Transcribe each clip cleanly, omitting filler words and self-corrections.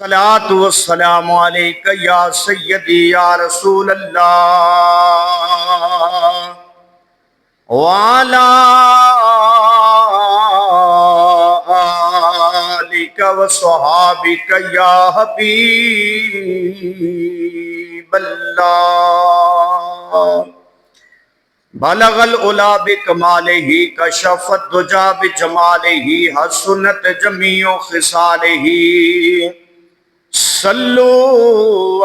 सलातु वस्सलामु अलैका या सय्यदी या रसूल अल्लाह वाला आलिका व सहाबिका या हबीबल्लाह। बलगल उला बिकमालिही कशफत दुजा बिजमालिही हसनत जमीओ खिसालिही सल्लु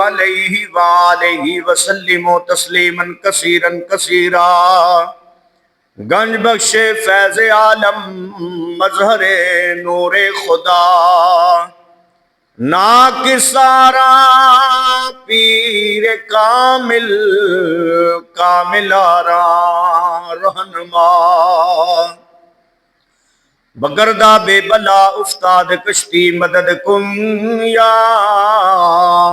अलैहि वालैहि वसल्लिमो तस्लीमन कसीरन कसीरा। गंज बख्शे फैज़ आलम मजहरे नूरे खुदा नाकिसारा पीर कामिल कामिलारा रहनमा बगरदा बेबला उस्ताद कश्ती मदद कुम या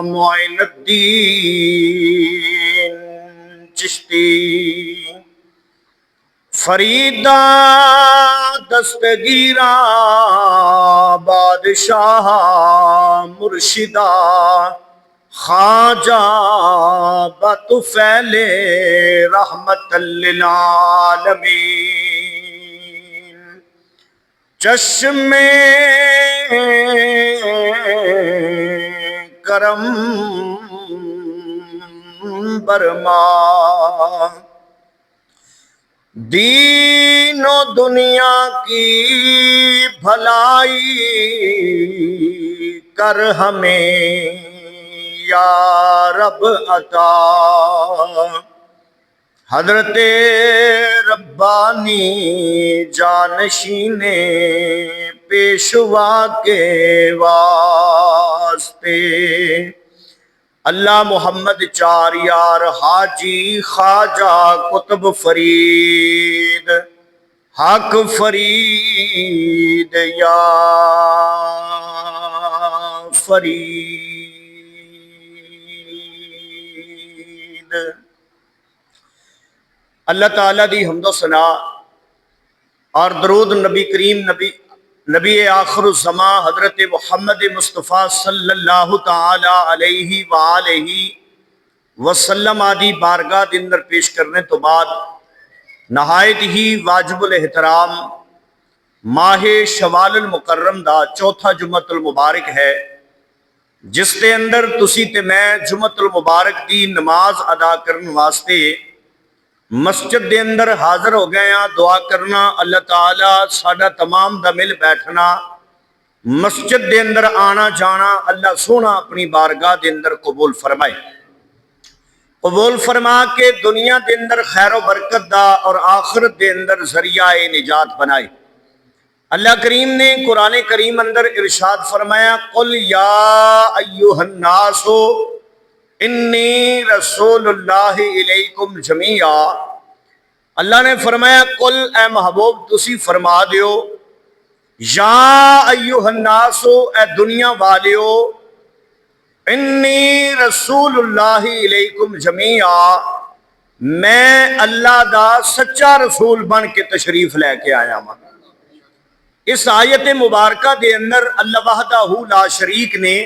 मुइनुद्दीन चिश्ती फरीदा दस्तगीरा बादशाह मुर्शिदा खाजा बतुफैले रहमतल लिल आलमीन। चश्मे करम बरमा दीनो दुनिया की भलाई कर हमें या रब अता। हजरते रब्बानी जानशीने पेशवा के वास्ते अल्लाह मोहम्मद चार यार हाजी ख्वाजा कुतुब फरीद हक फरीद या फरीद। अल्लाह ताला दी हम्दो सना और दरूद नबी करीम नबी आखिरुज़्ज़मा हजरत मुहम्मद मुस्तफ़ा सल्लल्लाहु ताला अलैहि वालैहि वसल्लम आदि बारगाह के अंदर पेश करने तो बाद नहायत ही वाजिबुल एहतराम माहे शवाल मुकर्रम दा चौथा जुम्मतुल मुबारक है, जिसके अंदर तुसी ते मैं जुम्मतुल मुबारक दी नमाज अदा करने वास्ते मस्जिद के अंदर हाजिर हो गए हैं। दुआ करना अल्लाह ताला साडा तमाम दा मिल बैठना, मस्जिद के अंदर आना जाना अल्लाह सोना अपनी बारगाह के अंदर कबूल फरमाए। कबूल फरमा के दुनिया के अंदर खैर बरकत दा और आखिरत के अंदर जरिया निजात बनाए। अल्लाह करीम ने कुरान करीम अंदर इरशाद फरमाया, कुल या अय्युहन्नासो इन्नी रसूलुल्लाहि इलैकुम जमीआ। अल्लाह ने फरमाया कुल ए महबूब तुसी फरमा दियो, या अय्युहन्नासो ए दुनिया वालियो, इन्नी रसूलुल्लाहि इलैकुम जमीआ मैं अल्लाह दा सच्चा रसूल बन के तशरीफ लैके आया वां। इस आयत मुबारका के अंदर अल्लाह वहदहू ला शरीक ने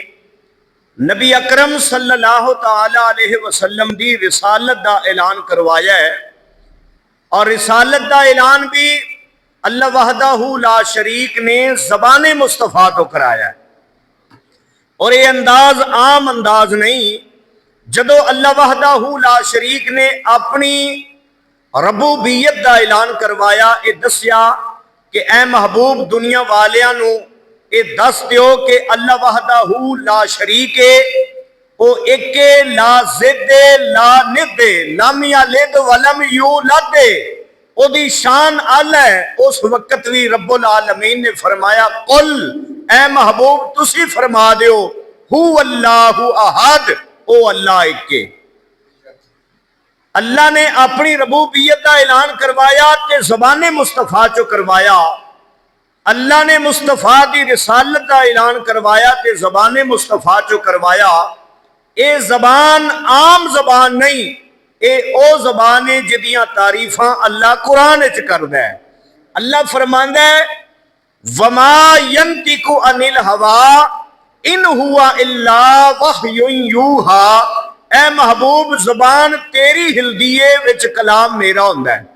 नबी अकरम सल्लल्लाहु ताला अलैहि वसल्लम दी रिसालत दा ऐलान करवाया है, और रिसालत दा ऐलान भी अल्लाह वहदहू ला शरीक ने ज़बान मुस्तफ़ा तो कराया है। और ये अंदाज आम अंदाज नहीं, जदों अल्लाह वहदहू ला शरीक ने अपनी रबूबियत दा ऐलान करवाया, ये दसिया कि ऐ महबूब दुनिया वालियां नू ये दस दियो कि अल्लाह वहदहू ला शरीक है, वो एक ला जिद ला निद लम यलिद वलम यूलद, ओदी शान अल है। उस वक्त भी रब्बुल आलमीन ने फरमाया कुल ऐ महबूब तुसी फरमा दियो हु अल्लाहु अहद, ओ अल्लाह एक। अल्लाह ने अपनी रबूबियत का ऐलान करवाया ते ज़बान मुस्तफ़ा चो करवाया। अल्लाह ने मुस्तफ़ा की रिसालत का ऐलान करवाया ते ज़बान मुस्तफ़ा चो करवाया। ये जबान आम जबान नहीं, ये ओ जबान है जिदियां तारीफा अल्लाह कुरान च करदा है। अल्लाह फरमांदा है वमा यंतिकु अनिल हवा इन हुआ इल्ला वहयुन यूहा, ए महबूब जबान तेरी हिलदी है विच कलाम मेरा हुंदा है।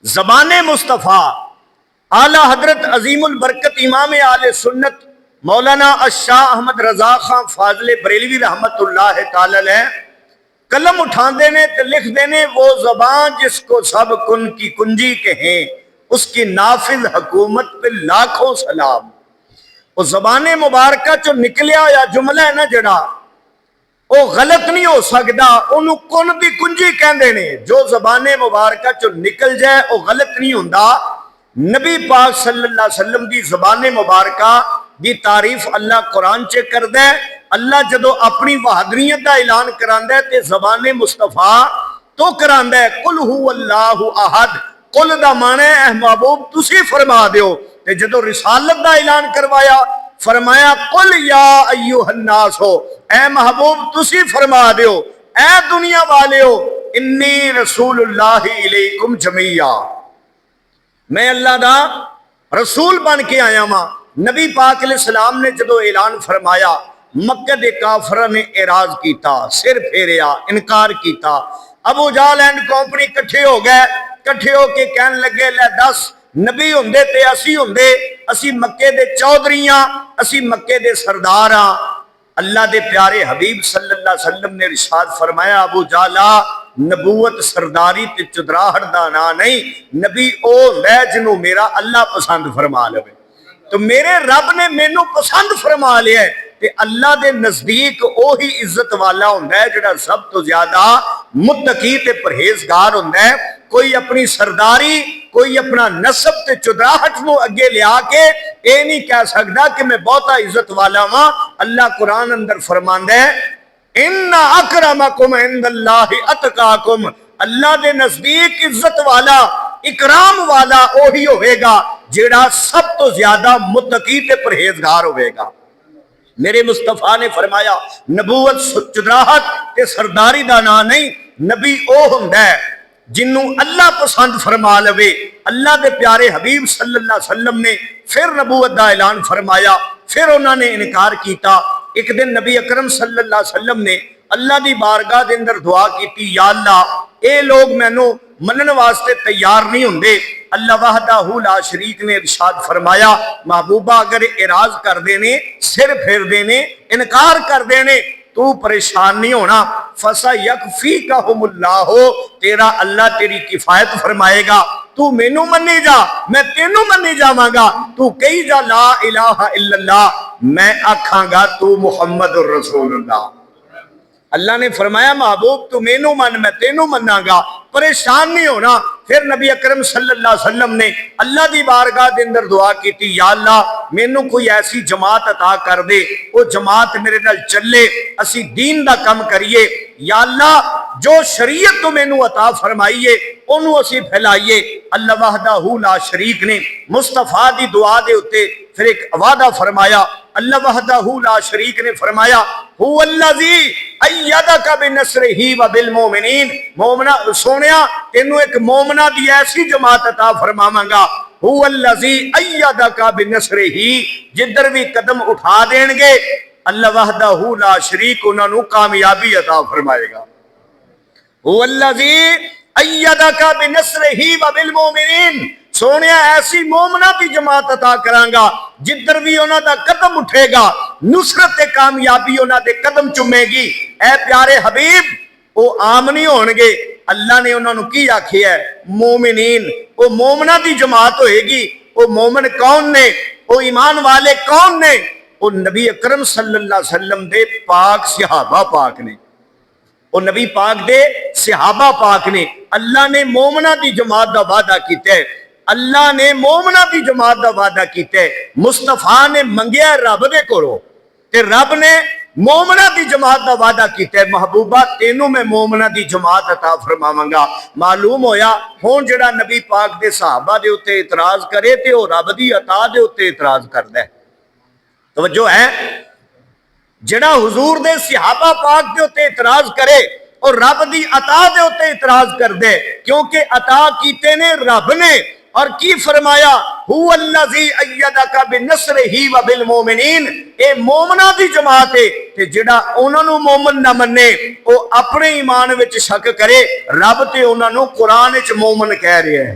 जबाने मुस्तफा आला हजरत अजीमुल बरकत इमाम आले सुन्नत मौलाना अशाह अहमद रजा खां फाजले बरेलवी रहमतुल्लाह ताला अलैह कलम उठाते ने तो लिखते ने, वो जबान जिसको सब कुन की कुंजी कहें, उसकी नाफिज हुकूमत पे लाखों सलाम। वो जबाने मुबारका चो निकलिया या जुमला है ना जड़ा, वो गलत नहीं हो सकता, उन्होंने कुन दी कुंजी कहते ने। जो जबाने मुबारका चो निकल जाए वो गलत नहीं होंदा। नबी पाक सल्लल्लाहु अलैहि वसल्लम दी ज़बाने मुबारका दी तारीफ अल्लाह कुरान च करदा है। अल्लाह जदों अपनी वहादनीयत का ऐलान करांदा है ते ज़बाने मुस्तफा तो करांदा है, कुल हु अल्लाहु अहद। कुल दा माना है महबूब तुसी फरमा दियो, ते जदों रिसालत का ऐलान करवाया फरमाया कुल या अय्युहन्नास हो, ए महबूब तुसी फरमा दियो, ए दुनिया वालियो, इन्नी रसूलुल्लाहि इलैकुम जमीया, मैं अल्लाह दा रसूल बन के आया वां। नबी पाक अलैहिस्सलाम ने जदों ऐलान फरमाया, मक्के दे काफिरां ने एराज किया, सिर फेरिया, इनकार किया। अबू जहल एंड कंपनी इकट्ठे हो गए, इकट्ठे होके कहन लगे, ले दस नबी हुंदे ते असी हुंदे, असी मक्के दे चौधरी हां, असी मक्के दे सरदार हां। अल्लाह दे प्यारे हबीब सल्लल्लाहु अलैहि वसल्लम ने इरशाद फरमाया, अबू जहला नबूवत सरदारी ते चुदराहट दा ना नहीं, नबी ओ हुंदा है जिन्हों मेरा अल्लाह पसंद फरमा लवे। तो मेरे रब ने मैनू पसंद फरमा लिया है, ते अल्लाह दे नजदीक ओही इज्जत वाला हुंदा है जिहड़ा सब तो ज्यादा मुत्तकी ते परहेजगार हुंदा है। कोई अपनी सरदारी, कोई अपना नसब ते चुदराहट नूं अगे लिया के ये नहीं कह सकता कि मैं बहुता इज्जत वाला वां। अल्लाह कुरान अंदर फरमांदा है, इन्ना अकरमकुम इंदल्लाहि अतकाकुम, अल्लाह दे नजदीक इज्जत वाला इकराम वाला ओही होवेगा जेड़ा सब तो ज्यादा मुत्तकी ते परहेजगार होवेगा। मेरे मुस्तफा ने फरमाया, नबूवत चुदराहट ते सरदारी दा ना नहीं, नबी ओ हुंदा है जिन्नू अल्लाह पसंद फरमा लवे। अल्लाह दे प्यारे हबीब सल्लल्लाहु अलैहि वसल्लम ने फिर नबूवत दा ऐलान फरमाया, फिर उन्होंने इनकार किया। एक दिन नबी अकरम सल्लल्लाहु अलैहि वसल्लम ने अल्लाह दी बारगाह दे अंदर दुआ की, या अल्लाह ये लोग मैनू मनन वास्ते तैयार नहीं होंदे। अल्लाह वहदाहू ला शरीक ने इरशाद फरमाया, महबूबा अगर एराज कर देने, सिर फेर देने, इनकार कर देने, तू परेशान नहीं होना। फसा यकफीकहुमुल्लाह, तेरा अल्लाह तेरी किफायत फरमाएगा। तू मैनू मन्नी जा, मैं तेनू मन्नी जावांगा। तू कही जा ला इलाहा इल्लल्लाह, मैं आखांगा तू मुहम्मदुर रसूलुल्लाह। अल्लाह ने फरमाया, महबूब तू मैनू मन, मैं तेनू मन्नांगा, परेशान नहीं होना। फिर नबी अकरम सल्लल्लाहु अलैहि वसल्लम ने अल्लाह दी बारगाह दे अंदर दुआ की, या अल्लाह मैनू कोई ऐसी जमात अता कर दे, वो जमात मेरे नाल चले, असी दीन दा कम करिए। या अल्लाह जो शरीयत तो मैनू अता फरमाइए ओनू असी फैलाइए। अल्लाह वहदाहू ला शरीक ने मुस्तफा दी दुआ दे उत्ते फिर एक वादा फरमाया। अल्लाह वहदाहू ला शरीक ने फरमाया, हुवल्लज़ी अय्यदका बिनस्रिही व बिल मोमिनीन, मोमना सोनिया तेनू एक मोमना दी ऐसी जमात अता फरमावांगा। हुवल्लज़ी अय्यदका बिनस्रिही, जिधर भी कदम उठा देंगे अल्लाह वहदाहू ला शरीक उन्होंने कामयाबी अता फरमाएगा। हुवल्लज़ी अय्यदका बिनस्रिही व बिल मोमिनीन, सोने ऐसी मोमना की जमात अता करांगा जिधर भी उन्हों का कदम उठेगा नुसरत ते कामयाबी उन्हों के कदम चुमेगी। ऐ प्यारे हबीब वो आम नहीं होणगे। अल्लाह ने उन्होंने की आखिया है, मोमिनीन, वो मोमना की जमात होएगी। वो मोमन कौन ने, वो ईमान वाले कौन ने? वो नबी अकरम सल्लल्लाहु अलैहि वसल्लम दे पाक सहाबा पाक ने, वो नबी पाक दे सहाबा पाक ने। अल्लाह ने मोमना की जमात का वादा किया है, अल्लाह ने मोमना की जमात का वादा किया है। मुस्तफा ने मंगिया रब दे कोलों ते रब ने मोमना की जमात का वादा किया है, महबूबा तेनू मैं मोमना की जमात अता फरमावांगा। मालूम होया हुण जिहड़ा नबी पाक दे सहाबा दे उत्ते इतराज करे ते ओ रब दी अता दे उत्ते इतराज करदा है। तवज्जो है, जिहड़ा हुजूर दे सहाबा पाक दे उत्ते इतराज करे और रब दी अता दे उत्ते इतराज कर दे, क्योंकि अता कीते ने रब ने और की फरमाया हुवल्लज़ी अय्यदका बिनस्रिही व बिल मोमिनीन, ए मोमना दी जमात है ते जेड़ा उन्हां नू मोमन ना मन्ने ओ अपने ईमान विच शक करे। रब ते उन्हां नू कुरान विच मोमन कह रहा है,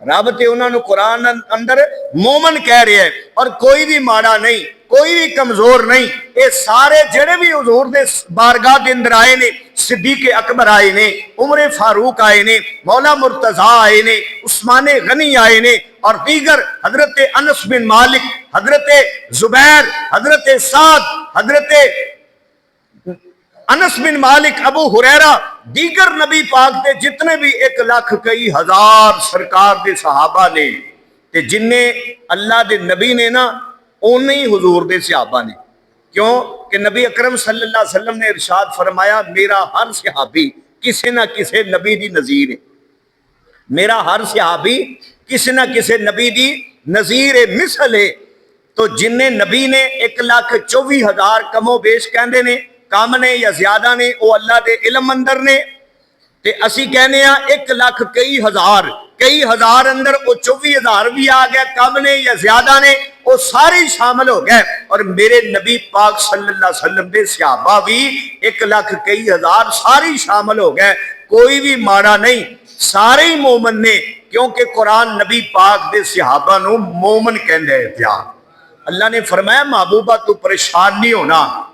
रब ते उन्होंने कुरान अंदर मोमन कह रहा है। और कोई भी माड़ा नहीं, कोई भी कमजोर नहीं। ये सारे जेड़े भी हुजूर दे बारगाह के अंदर आए ने, सिद्दीक अकबर आए ने, उमर फारूक आए ने, मौला मुर्तजा आए ने, उस्माने गनी आए ने, और दीगर हजरत अनस बिन मालिक, हजरत जुबैर, हजरत साद, हजरत अनस बिन मालिक, अबू हुरैरा, दीगर नबी पाक के जितने भी 1 लाख कई हजार सरकार के सहाबा ने, ते जिन्ने अल्लाह के नबी ने ना उन्ने ही हुजूर के सहाबा ने। क्यों कि नबी अकरम सल्लल्लाहु अलैहि वसल्लम ने इरशाद फरमाया, मेरा हर सहाबी किसी ना किसी नबी की नज़ीर है। मेरा हर सहाबी किसी ना किसी नबी की नज़ीर है, मिसल है। तो जिन्ने नबी ने 1,24,000 कमो बेश कहते ने कम ने या ज्यादा ने, वो अल्लाह के इलम अंदर ने। ते असी कहने 1 लाख कई हजार अंदर वो 24,000 भी आ गया, कम ने या ज्यादा ने, वो सारे शामिल हो गए। और मेरे नबी पाक सल्लल्लाहु अलैहि वसल्लम के सहाबा भी 1 लाख कई हजार सारे शामिल हो गए। कोई भी माड़ा नहीं, सारे ही मोमन ने, क्योंकि कुरान नबी पाक के सहाबा नू मोमन कहंदे पिया। अल्लाह ने फरमाया महबूबा तू परेशान नहीं होना,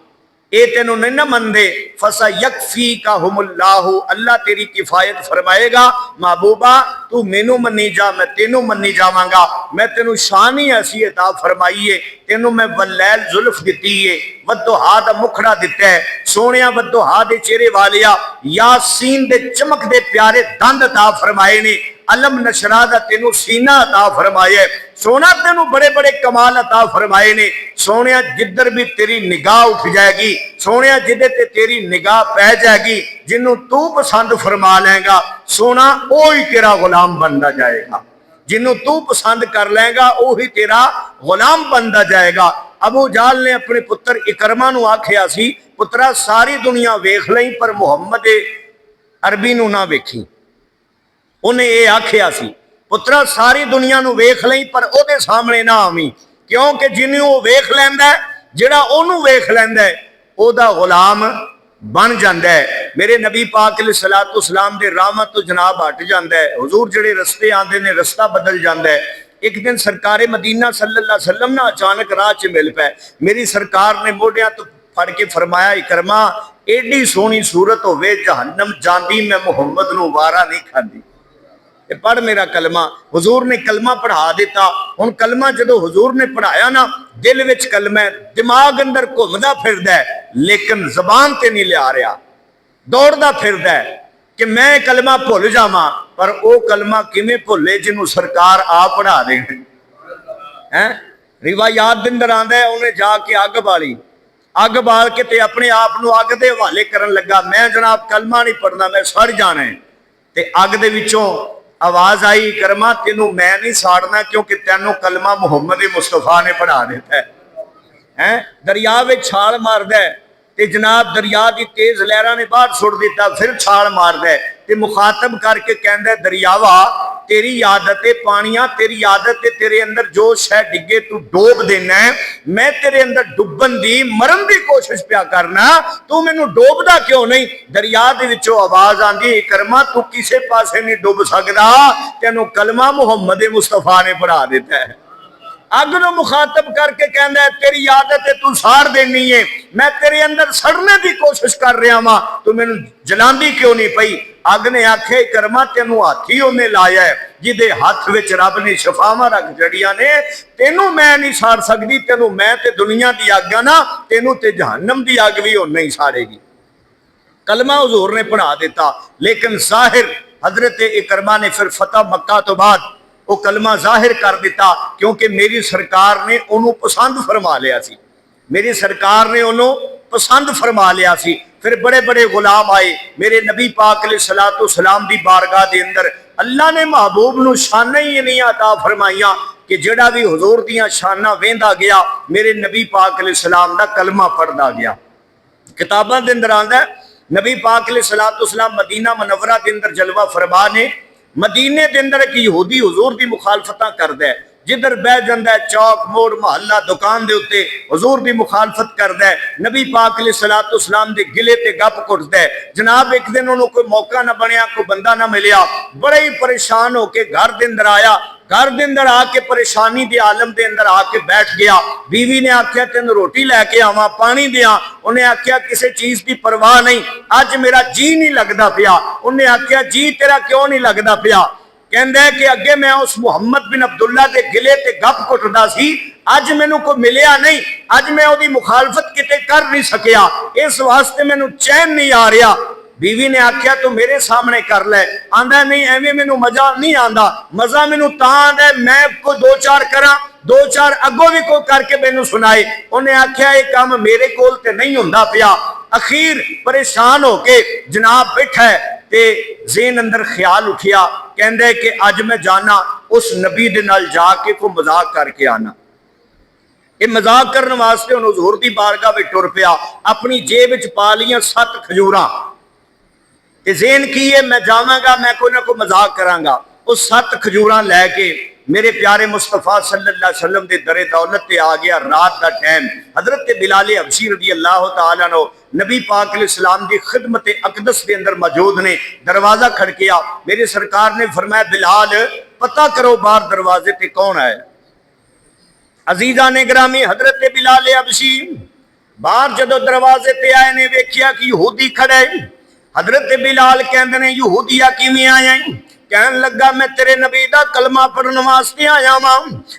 ये तेनों नहीं ना मनते, फसा यकफी का हुमुल्लाहु, अल्लाह तेरी किफायत फरमाएगा। महबूबा तू मैनू मनी जा, मैं तेनों मनी जावांगा। मैं तेनों शान ही ऐसी अता फरमाई है, तेनों मैं वल्लैल जुल्फ दी है, वद्दुहा दा मुखड़ा दिता है, सोनिया वद्दुहा दे चेहरे वालिया, यासीन दे चमकदे प्यारे दंद अता फरमाए ने, अलम नशरा दा तेनों सीना अता फरमाया, सोना तेनों बड़े बड़े कमाल अता फरमाए ने। सोनिया जिधर भी तेरी निगाह उठ जाएगी, सोनिया जिदे ते तेरी निगाह पै जाएगी, जिन्हों तू पसंद फरमा लेगा, सोना वो ही तेरा गुलाम बनता जाएगा। जिन्हों तू पसंद कर लेगा वो ही तेरा गुलाम बनता जाएगा। अबू जाल ने अपने पुत्र इकरमा नू आखिया सी, पुत्रा सारी दुनिया वेख लई पर मुहम्मद अरबी नू ना वेखी। उन्हें ये आखिया सी, पुत्रा सारी दुनिया नू वेख लई पर ओदे सामने ना आवी, क्योंकि जिन्हों वो वेख लैंदा, जिहड़ा ओनू वेख लैंदा ओदा गुलाम बन जाता है। मेरे नबी पाक अलैहिस्सलातु वस्सलाम दे राह तो जनाब हट जाता है। हुजूर जिहड़े रस्ते आंदे ने रस्ता बदल जाता है। एक दिन सरकारे मदीना सल्लल्लाहु अलैहि वसल्लम ना अचानक राह च मिल पे। मेरी सरकार ने मोढियां तो फड़ के फरमाया, इकरमा एडी सोहनी सूरत होवे जहन्नम जांदी मैं मुहम्मद नू वारा नहीं खांदी, पढ़ मेरा कलमा। हुजूर ने कलमा पढ़ा दिता। हुण कलमा जो हुजूर ने पढ़ाया ना, दिल विच कलमा है, दिमाग अंदर घूमदा फिरदा है, लेकिन जबान ते नहीं लिया रहा, दौड़दा फिरदा है कि मैं कलमा भुल जावां। पर वो कलमा किवें भुले जिन्हों सरकार आ पढ़ा दे है। रिवायात दे अंदर आंदा है, उन्हें जाके अग बाली, अग बाल के ते अपने आप नूं अग दे हवाले करन लगा, मैं जनाब कलमा नहीं पढ़ना, मैं सड़ जाना है। ते अग दे विचों आवाज आई, करमा तेनों मैं नहीं साड़ना, क्योंकि तेनों कलमा मुहम्मद मुस्तफा ने पढ़ा दिता है। दरिया में छाल मारदा है ते जनाब दरिया की तेज लहरां ने बाहर सुट दिता, फिर छाल मारदा है ते मुखातब करके कहंदा, दरियावा तेरी आदत है पानिया, तेरी आदत है तेरे अंदर जो शह डिगे तू डोब देना है, मैं तेरे अंदर डुबन दी मरन की कोशिश पिया करना, तू मैनू डोबदा क्यों नहीं। दरिया दे विचों आवाज आंदी, इकरमा तू किसे पासे नहीं डुब सकदा, तेनू कलमा मुहम्मद मुस्तफा ने पढ़ा दिता है। अग नूं मुखातब करके कहंदा है, तेरी आदत है तू साड़ देनी है, मैं तेरे अंदर सड़ने की कोशिश कर रहा वां, तू मैनू जलांदी क्यों नहीं पई। अग ने आखे, करमा तेनू हाथी उन्हें लाया है जिदे हथ विच रब ने शफावां रख जड़ियां ने, तेनू मैं नहीं साड़ सकती, तेनू मैं ते दुनिया की अग आ ना, तेनू ते जहन्नम की अग भी उन्हें ही साड़ेगी। कलमा हुजूर ने पढ़ा दिता, लेकिन जाहिर हजरत इकरमा ने फिर फतह मक्का तो बाद वो कलमा जाहिर कर दिता, क्योंकि मेरी सरकार ने उन्होंने पसंद फरमा लिया सी, मेरी सरकार ने उन्होंने पसंद फरमा लिया सी। फिर बड़े बड़े गुलाम आए मेरे नबी पाक अलैहिस्सलातु वस्सलाम दी बारगाह दे अंदर। अल्लाह ने महबूब नूं शानां ही नहीं अता फरमाइयां कि जेड़ा भी हुजूर दियां शानां वेंदा गया, मेरे नबी पाक अलैहिस्सलाम दा कलमा पढ़दा गया। किताबां दे अंदर आंदा है, नबी पाक अलैहिस्सलातु वस्सलाम मदीना मुनव्वरा दे अंदर जलवा फरमा ने, मदीने के अंदर एक यहूदी हुजूर की मुखालफत करता है, जिधर बह जाता है चौक मोड़ मोहल्ला दुकान के उत्ते हुजूर की मुखालफत करता है, नबी पाक अलैहिस्सलातु वस्सलाम के गिले ते गप घुटता है। जनाब एक दिन उन्होंने कोई मौका ना बनया, कोई बंदा ना मिलया, बड़े ही परेशान होके घर के अंदर आया। घर के अंदर आके परेशानी के आलम के अंदर आके बैठ गया। बीवी ने आख्या तेन रोटी लैके आवा, पानी दिया। उन्हें आख्या किसी चीज की परवाह नहीं, अज मेरा जी नहीं लगता पिया। उन्हें आख्या जी तेरा क्यों नहीं लगता पिया? कहता है कि अगे मैं उस मुहम्मद बिन अब्दुल्ला के गिले ते गप घुटदा सी, अज मैनू कोई मिलिया नहीं, अज मैं ओदी मुखालफत किते कर नहीं सकिया, इस वास्ते मैनू चैन नहीं आ रहा। बीवी ने आख्या तू मेरे सामने कर ले। आंदा नहीं एवं मैनू मजा नहीं आंदा, मजा मैनू तां आंदा मैं कोई दो चार करा, दो चार अगों भी कोई करके मैनू सुनाए। उन्हें आख्या ये काम मेरे कोल ते नहीं हुंदा पिया। अखीर परेशान होके जनाब बैठा है ते ज़हन अंदर ख्याल उठिया, कहंदा है कि अज मैं जाना उस नबी दे नाल जाके कोई मजाक करके आना। ये मजाक करने वास्ते हुण हुजूर दी बारगाह विच टुर पिया, अपनी जेब विच पा लियां 7 खजूरां ते ज़हन की है मैं जावांगा, मैं कोई ना कोई मजाक करांगा। उस 7 खजूरां लैके मेरे प्यारे मुस्तफा सल्लल्लाहु अलैहि वसल्लम दे दरे दौलत ते आ गया। रात का टाइम हजरत बिलाल हबशी रज़ी अल्लाह तआला अन्हु नबी पाक अलैहिस्सलाम दी खिदमत अकदस के अंदर मौजूद ने। दरवाजा खड़किया, मेरे सरकार ने फरमाया बिलाल पता करो बाहर दरवाजे ते कौन है। अजीजा ने ग्रामी हजरत बिलाल हबशी बाहर जदों दरवाजे ते आए ने वेख्या कि यहूदी खड़ा है। हजरत बिलाल कहते ने यहूदिया किवें आया? कहन लगा मैं तेरे नबी दा कलमा पढ़ने वास्ते आया वा।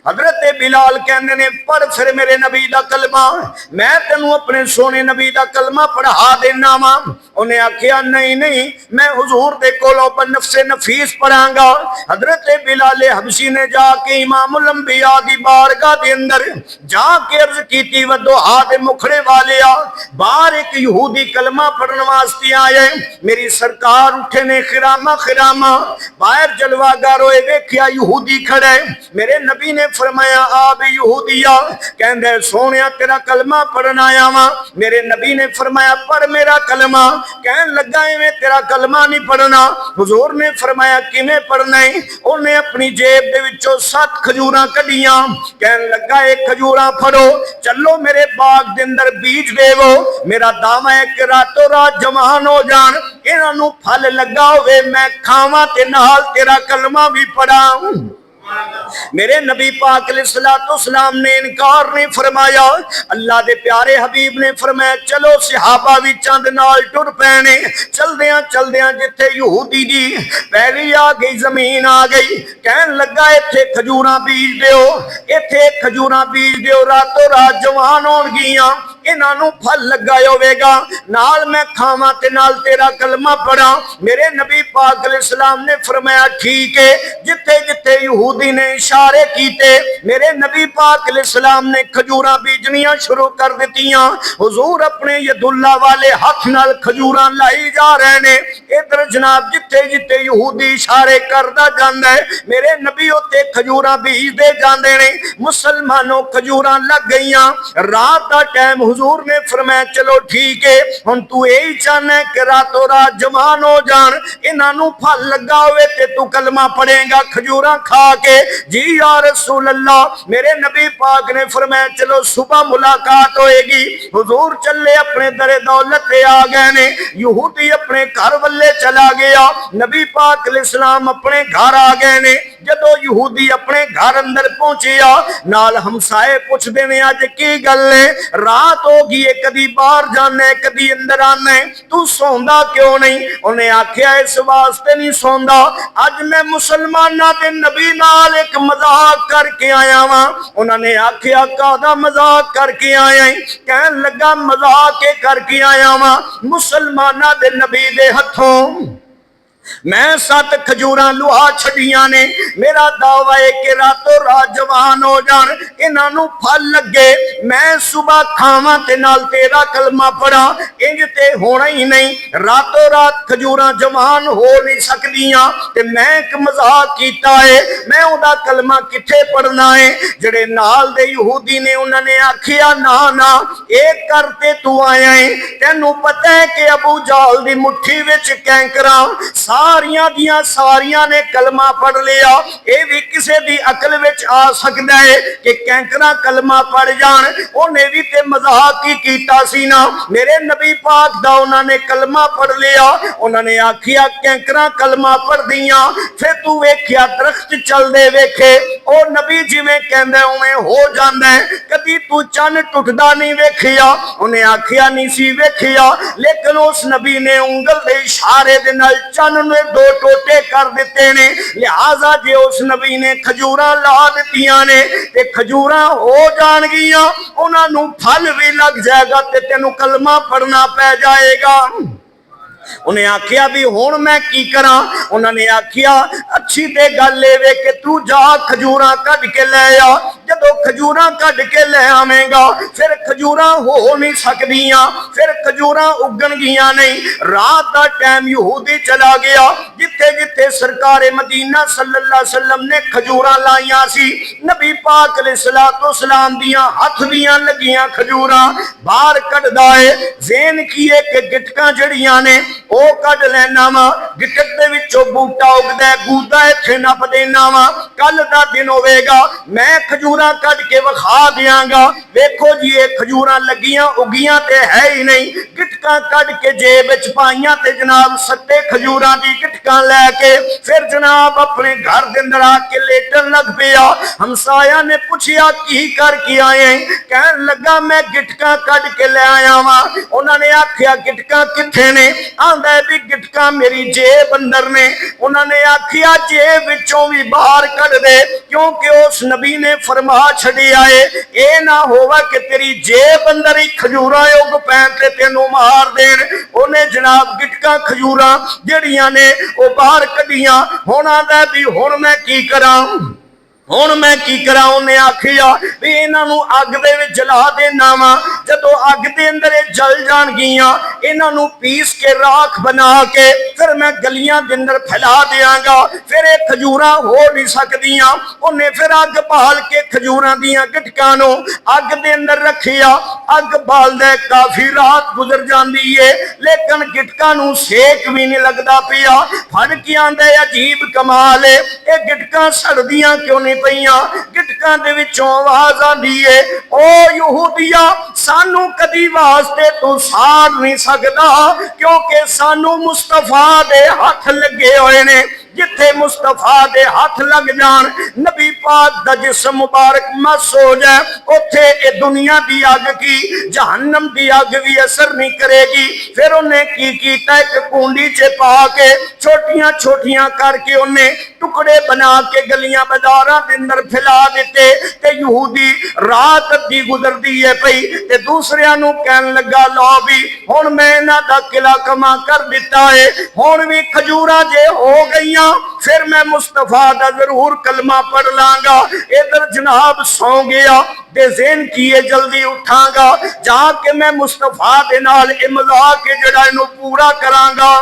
हजरत बिलाल कहते ने पढ़ फिर मेरे नबी दा कलमा, मैं तेनू अपने सोने नबी दा कलमा पढ़ा देना वा। उन्हें आख्या नहीं नहीं मैं हुजूर दे कोलों पर नफ्से नफीस पढ़ांगा। हजरत बिलाल हबशी ने जाके इमामुल अंबिया दी बारगाह दे अंदर जाके अर्ज कीती वदोहा दे मुखड़े वालिया बाहर एक यहूदी कलमा पढ़ने वास्ते आए। मेरी सरकार उठे ने खिरामा खिरामा बाहर जलवागार होए वेख्या यहूदी खड़े। मेरे नबी ने फरमाया आ बे यहूदिया, कहंदे सोनिया तेरा कलमा पढ़न आया वा। मेरे नबी ने फरमाया पढ़ मेरा कलमा। कहन लगा इवें तेरा कलमा नहीं पढ़ना। हुजूर ने फरमाया किवें पढ़ना है? उन्हें अपनी जेब दे विचों 7 खजूरां कढियां। कहन लगा एक खजूरां फड़ो, चलो मेरे बाग दे अंदर बीज देवो। मेरा दावा है कि रातों रात जवान हो जान, इन्हां नूं फल लगा होवे, मैं खावां ते नाल तेरा कलमा भी पढ़ा। मेरे नबी पाक अलैहिस्सलाम ने इनकार नहीं फरमाया। अल्लाह दे प्यारे हबीब ने फरमाया चलो सहाबा भी चंद नाल टुर पैने। चलदियां चलदियां जिथे यहूदी दी पहली आ गई जमीन आ गई, कहन लगा इथे खजूरां बीज दिओ, इथे खजूरां बीज दिओ, रातों रात जवान होणगियां, इन्हां नूं फल लगा होवेगा, नाल मैं खावां ते नाल तेरा कलमा पढ़ा। मेरे नबी पाक अलैहिस्सलाम ने फरमाया ठीक है। जिथे जिथे यहूदी ने इशारे कीते, मेरे नबी पाक अलैहिस्सलाम ने खजूरां बीजनियां शुरू कर दित्तियां। हुजूर अपने यदुल्ला वाले हाथ नाल खजूरां लाई जा रहे ने। इधर जनाब जिथे जिथे यहूदी इशारे करदा जांदा है, मेरे नबी उत्ते खजूरां बीजदे जांदे ने। मुसलमानों खजूरां लग गईयां। रात का टाइम हुजूर ने फरमाया चलो ठीक है, हुण तू यही चाहना है कि रातों रात जवान हो जान, इन्हां नूं फल लगा होवे ते तू कलमा पढ़ेगा खजूरां खा के? जी या रसूल अल्लाह। मेरे नबी पाक ने फरमाया चलो सुबह मुलाकात होएगी। हुजूर चले अपने दरे दौलत पे आ गए ने। यहूदी अपने घर वल्ले चला गया, नबी पाक अलैहिस्सलाम अपने घर आ गए ने। जदों यहूदी अपने घर अंदर पहुंचिया, नाल हमसाए पुछदे ने अज की गल है? रात हो गई है, कदी बाहर जाने कदी अंदर आने, तू सौंदा क्यों नहीं? उन्हें आख्या इस वास्ते नहीं सौंदा, अज मैं मुसलमाना दे नबी नाल एक मजाक करके आया वा। उन्होंने आख्या कादा मजाक करके आया? कहन लगा मजाक करके आया वा, मुसलमाना दे नबी दे हथों मैं 7 खजूरां लुहा छड़ियां ने। मेरा दावा है कि रातों रात जवान हो जान, इन्हां नूं फल लगे, मैं सुबह खावां ते नाल तेरा कलमा पढ़ा। इंज ते होना ही नहीं, रातों रात खजूरां जवान हो नहीं सकदियां। ते मैं एक मजाक कीता है, मैं उहदा कलमा किथे पढ़ना है? जेड़े नाल दे यहूदी ने उन्होंने आखिया ना ना एक करते तू आया है, तेनू पता है कि अबू जाल दी मुट्ठी विच कैंकरा सारियां दियां सारियां ने कलमा पढ़ लिया। यह भी किसी दी अकल विच आ सकता है कि कैंकरा कलमा पढ़ जान, उन्हें भी ते मजाक ही कीता सी ना। मेरे नबी पाक दा उन्होंने कलमा पढ़ लिया। उन्होंने आखिया कैंकरा कलमा पढ़ दियां, फिर तू वेख्या दरख्त चलदे वेखे, ओ नबी जिवें कहंदा उवें हो जांदा है। कदी तू चन्न टुटदा नहीं वेखिया? उन्हें आखिया नहीं सी वेखिया, लेकिन उस नबी ने उंगल दे इशारे दे नाल चन्न ने दो टोटे कर दिते ने। लिहाजा जे उस नबी ने खजूरां ला दित्तियां ने ते खजूरां हो जाणगियां, उन्हां नूं फल भी लग जाएगा ते तैनूं कलमा पढ़ना पै जाएगा। उन्हें आखिया भी हुण मैं की करा? उन्होंने आखिया अच्छी ते गल ए कि तू जा खजूरां कढ के लै आ। जदों खजूरां कढ के लै आवेंगा फिर खजूरां हो नहीं सकदियां, फिर खजूरां उगणगियां नहीं। रात दा टाइम यहूदी चला गया, जिथे जिथे सरकार मदीना सल्लल्लाहु अलैहि वसल्लम ने खजूरां लाइयां सी, नबी पाक अलैहिस्सलातु वस्सलाम दियां हथ दियां लगियां खजूरां बाहर कढदा है। ज़ेन की है कि गिटकां जड़ियां ने ओ कढ लैना वा, गिटक दे विचों बूटा उगदा है, गूदा इत्थे नप देना वा। कल दा दिन होवेगा, मैं खजूरां कढ के विखा दियांगा। वेखो जी ये खजूरां लगियां उगियां ते है ही नहीं। गिटकां कढ के जेब विच पाइयां ते जनाब सट्टे खजूरां दी गिटकां लैके फिर जनाब अपने घर दे अंदर आके लेटन लग पिया। हमसाया ने पुछया की करके आए? कहन लगा मैं गिटकां कढ के ले आया वा। उन्होंने आखिया गिटकां कित्थे ने? आंदा भी गिटका मेरी जेब अंदर ने। उन्होंने आखिया जेब विचों भी बाहर कढ दे, क्योंकि उस नबी ने फरमा छड़िया है ये ना होवा कि तेरी जेब अंदर ही खजूरां उग पैन ते तेनों मार देन। उन्हें जनाब गिटका खजूरां जड़ियां ने वो बाहर कढियां। हुण आंदा भी हुण मैं की करा, हुण मैं की करा? उन्हें आखिया भी इन्हां नूं अग दे विच जला देना वा। जदों अग दे अंदर जल जाणगियां, इन्हां नूं पीस के राख बना के फिर मैं गलियां दे अंदर फैला देंगा, फिर ये खजूरां हो नहीं सकदियां। उन्हें फिर अग बाल के खजूरां दियां गिटकां नूं अग दे अंदर रखिया। अग बालदे काफी रात गुजर जाती है, लेकिन गिटकां नूं सेक भी नहीं लगदा पिया। फड़ के आंदे अजीब कमाल है, ये गिटकां सड़दियां क्यों नहीं पईयां? गिटकां दे विचों आवाज आंदी है, ओ यहूदिया सानू कदी वास्ते तू साड़ नहीं सकदा, क्योंकि सानू मुस्तफा दे हथ लगे हुए ने। जिथे मुस्तफा दे हाथ लग जान, नबी पाक दा जिस्म मुबारक मस हो जाए, उथे ए दुनिया दी अग की जहन्नम दी अग भी असर नहीं करेगी। फिर उन्हें की कीता, एक कुंडी च पा के छोटियां छोटियां करके उन्हें टुकड़े बना के गलियां बाजारां दे अंदर फैला दिते। ते यहूदी रात अद्धी गुजरदी है पई ते दूसरियां नूं कहन लगा लो भी हुण मैं इन्हां दा किला कमा कर दिता है, हुण भी खजूरां जे हो गई फिर मैं मुस्तफा दा जरूर कलमा पढ़ लांगा। इधर जनाब सौ गया ते ज़हन किए जल्दी उठांगा, जाके मैं मुस्तफा दे नाल इमला के जड़ा इनू पूरा करांगा।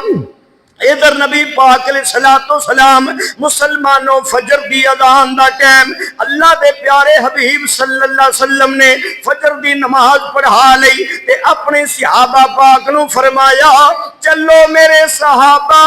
इधर नबी पाक अलैहिस्सलातु सलाम मुसलमानों फजर दी अजान दा टाइम, अल्लाह दे प्यारे हबीब सल्लल्लाहु अलैहि वसल्लम ने फजर दी नमाज पढ़ा लई ते अपने सहाबा पाक नू फरमाया चलो मेरे सहाबा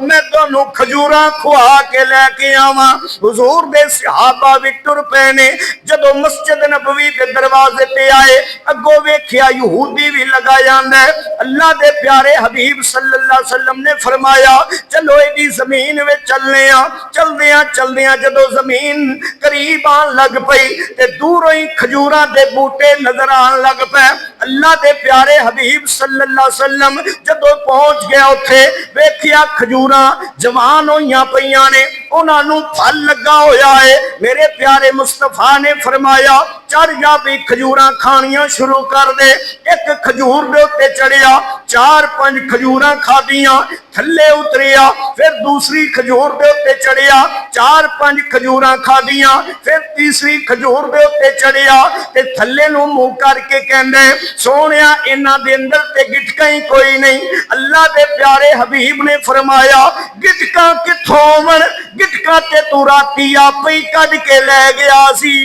मैं तुहानू खजूरां खुआ के लेके आवां। हुजूर दे सहाबा भी टुर पे ने। जदों मस्जिद नबवी दे दरवाजे ते आए, अगों वेखिया यहूदी भी लगा जांदा है। अल्लाह दे प्यारे हबीब सल्लल्लाहु अलैहि वसल्लम ने फरमाया चलो इहदी जमीन में चलने आ। चलदियां चलदियां जदों जमीन करीब आन लग पई ते दूरों ही खजूरां दे बूटे नजर आन लग पे। अल्लाह दे प्यारे हबीब सल्लल्लाहु अलैहि वसल्लम जदों पहुंच गया उत्थे वेखिया खजूरां जवान होईयां पईयां ने, उन्हां नूं फल लगा होया है। मेरे प्यारे मुस्तफा ने फरमाया चढ़ जा भी खजूरां खानियां शुरू कर दे। एक खजूर दे उत्ते चढ़िया, 4-5 खजूरां खादियां, थल्ले उतरिया, फिर दूसरी खजूर दे उत्ते चढ़िया, 4-5 खजूरां खादियां, फिर तीसरी खजूर दे उत्ते चढ़िया ते थल्ले नूं मुंह करके कहंदे सोहणिया इन्हां दे अंदर ते गिटका ही कोई नहीं। अल्लाह दे प्यारे हबीब ने फरमाया गिटका कित्थों आवन? गिटका ते तू राती आपे ही कढ के लै गया सी।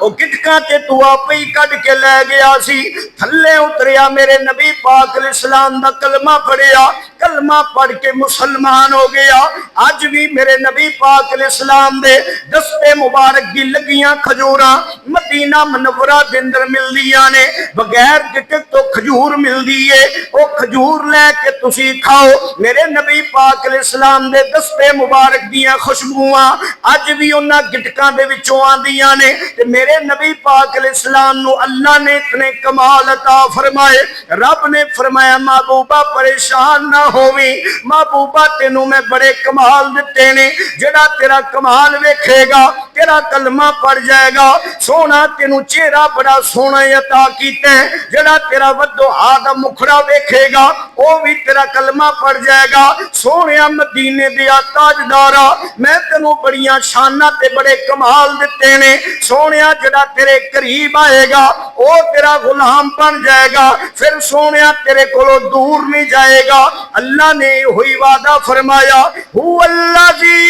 गिटका ते तू आप ही कढ के लै गया सी। थल्ले उतरिया, मेरे नबी पाक अलैहिस्सलाम दा कलमा पढ़िया, कलमा पढ़ के मुसलमान हो गया। अज भी मेरे नबी पाक इस्लाम दे दस्ते मुबारक दी लगियां खजूरा मदीना मुनव्वरा दे अंदर मिलदियां ने, बगैर टिकट तो खजूर मिलदी है। ओ खजूर लैके तुसी खाओ। मेरे नबी पाक इस्लाम दे दस्ते मुबारक दियां खुशबुआं अज भी उन्हां गिटकां दे विचों आंदियां ने। ते मेरे नबी पाक इस्लाम नू अल्लाह ने इतने कमाल अता फरमाए। रब ने फरमाया महबूबा परेशान ना होवी, महबूबा तेनू मैं बड़े कमाल दिते ने, जेड़ा तेरा कमाल वेखेगा तेरा कलमा पड़ जाएगा। सोना तेनू चेहरा बड़ा सोना अता कीता है, जेड़ा तेरा वड्डो आदा मुखड़ा वेखेगा वो भी तेरा कलमा पड़ जाएगा। सोने मदीने दिया ताजदारा मैं तेनू बड़ियां शाना ते बड़े कमाल दिते ने। सोने जेड़ा तेरे करीब आएगा वो तेरा गुलाम बन जाएगा, फिर सोने तेरे कोलों दूर नहीं जाएगा। अल्लाह ने हुई वादा फरमाया, हुवल्लज़ी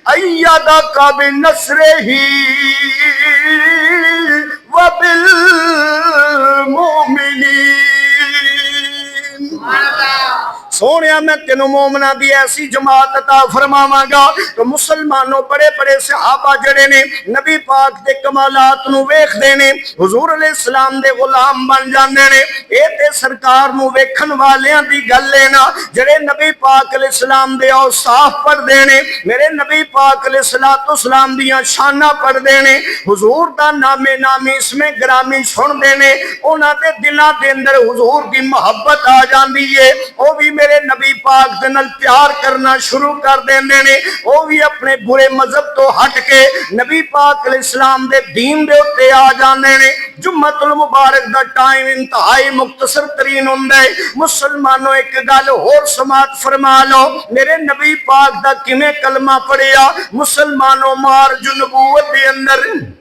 अय्यदका बिनस्रिही व बिल मोमिनीन। सोनिया मैं तेनों मोमना दी ऐसी जमात अता फरमावांगा। तो मुसलमानों बड़े बड़े सहाबा जड़े ने नबी पाक दे कमालात नू वेखदे ने, हुजूर अलैहिस्सलाम दे गुलाम बन जांदे ने। ए ते सरकार नू वेखण वालियां दी गल है ना, जड़े नबी पाक अलैहिस्सलाम दे औसाफ पढ़दे ने, मेरे नबी पाक अलैहिस्सलाम दियां शाना पढ़दे ने, हुजूर दा नामे नामी इसमें ग्रामी सुनदे ने, उन्हां दे दिलां दे अंदर हुजूर दी मोहब्बत आ जांदी है। ओ भी मेरे नबी पाक दे नाल प्यार करना शुरू कर देंदे ने। वो भी अपने बुरे मजहब तो हट के नबी पाक अलैहिस्सलाम दे दीन दे उत्ते आ जांदे ने। जुम्मतुल मुबारक दा टाइम इंतहाई मुख्तसर तरीन हुंदा है। मुसलमानों एक गल होर समात फरमा लो, मेरे नबी पाक दा किवें कलमा पढ़िया। मुसलमानों मार जुनबूवत दे अंदर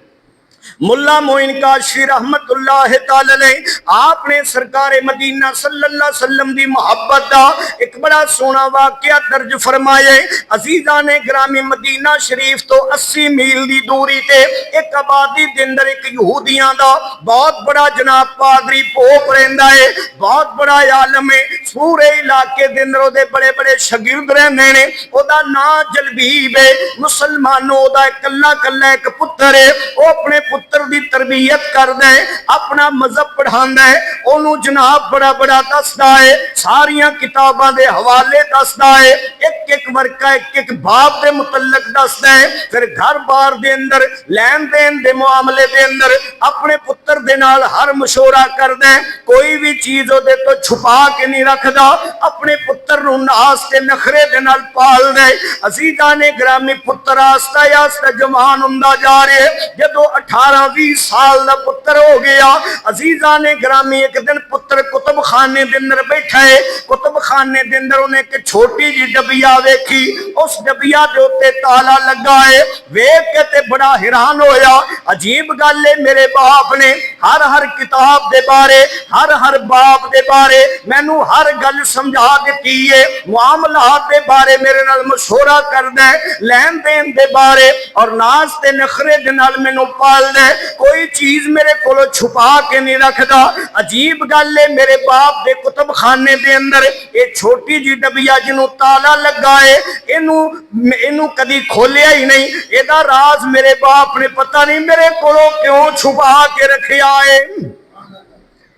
मुल्ला मोइन काशी रहमतुल्लाह तआला अलैह आपने सरकार मदीना सल्लल्लाहु अलैहि वसल्लम दी मोहब्बत दा एक बड़ा सोना वाकया दर्ज फरमाया। अजीजा ने ग्रामी मदीना शरीफ तो 80 मील दी दूरी ते एक आबादी दे अंदर एक यहूदियां दा बहुत बड़ा जनाब पादरी पोप रहिंदा है, बहुत बड़ा आलम है। पूरे इलाके दे अंदर ओदे बड़े बड़े शागिर्द रहंदे ने। ओदा नाम जलबीब है। मुसलमानों ओदा कल्ला कल्ला एक पुत्र है। वो अपने पुत्र दी तरबियत करदा है, अपना मजहब पढ़ांदा है, ओनू जनाब बड़ा बड़ा दसदा है, सारियां किताबां दे हवाले दसदा है, एक एक वर्का एक एक बाप दे मुतल्लक दसदा है। फिर घर बार दे अंदर लैन देन दे मामले दे अंदर अपने पुत्र दे नाल हर मशवरा करदा है। कोई भी चीज ओदे तो छुपा के नहीं रखदा, अपने पुत्र नू नास ते नखरे दे नाल पालदा है। अजीजा ने ग्रामी पुत्र आस्ता आस्ता जवान हुंदा जा रहा है। जदों 18-20 साल का पुत्र हो गया, अजीजा ने ग्रामी एक दिन पुत्र कुतुब खाने के अंदर बैठा है। कुतुब खाने के अंदर उन्हें एक छोटी जी डबिया वेखी, उस डबिया के उत्ते ताला लगा है। वेख के ते बड़ा हैरान होया। अजीब गल है, मेरे बाप ने हर किताब के बारे हर बाप के बारे मैनू हर गल समझा दी है। मामलात के बारे मेरे नाल मशवरा करदा है, लैन देन के बारे और नाज ते नखरे दे नाल मैनू पालदा है। कोई चीज मेरे कोलों छुपा के नहीं रखदा। अजीब गल है, मेरे बाप दे कुतुब खाने दे अंदर ये छोटी जी डबिया जिन्हों ताला लगा है, इनू कदी खोलिया ही नहीं। एदा राज मेरे बाप ने पता नहीं मेरे कोलों क्यों छुपा के रखिया है।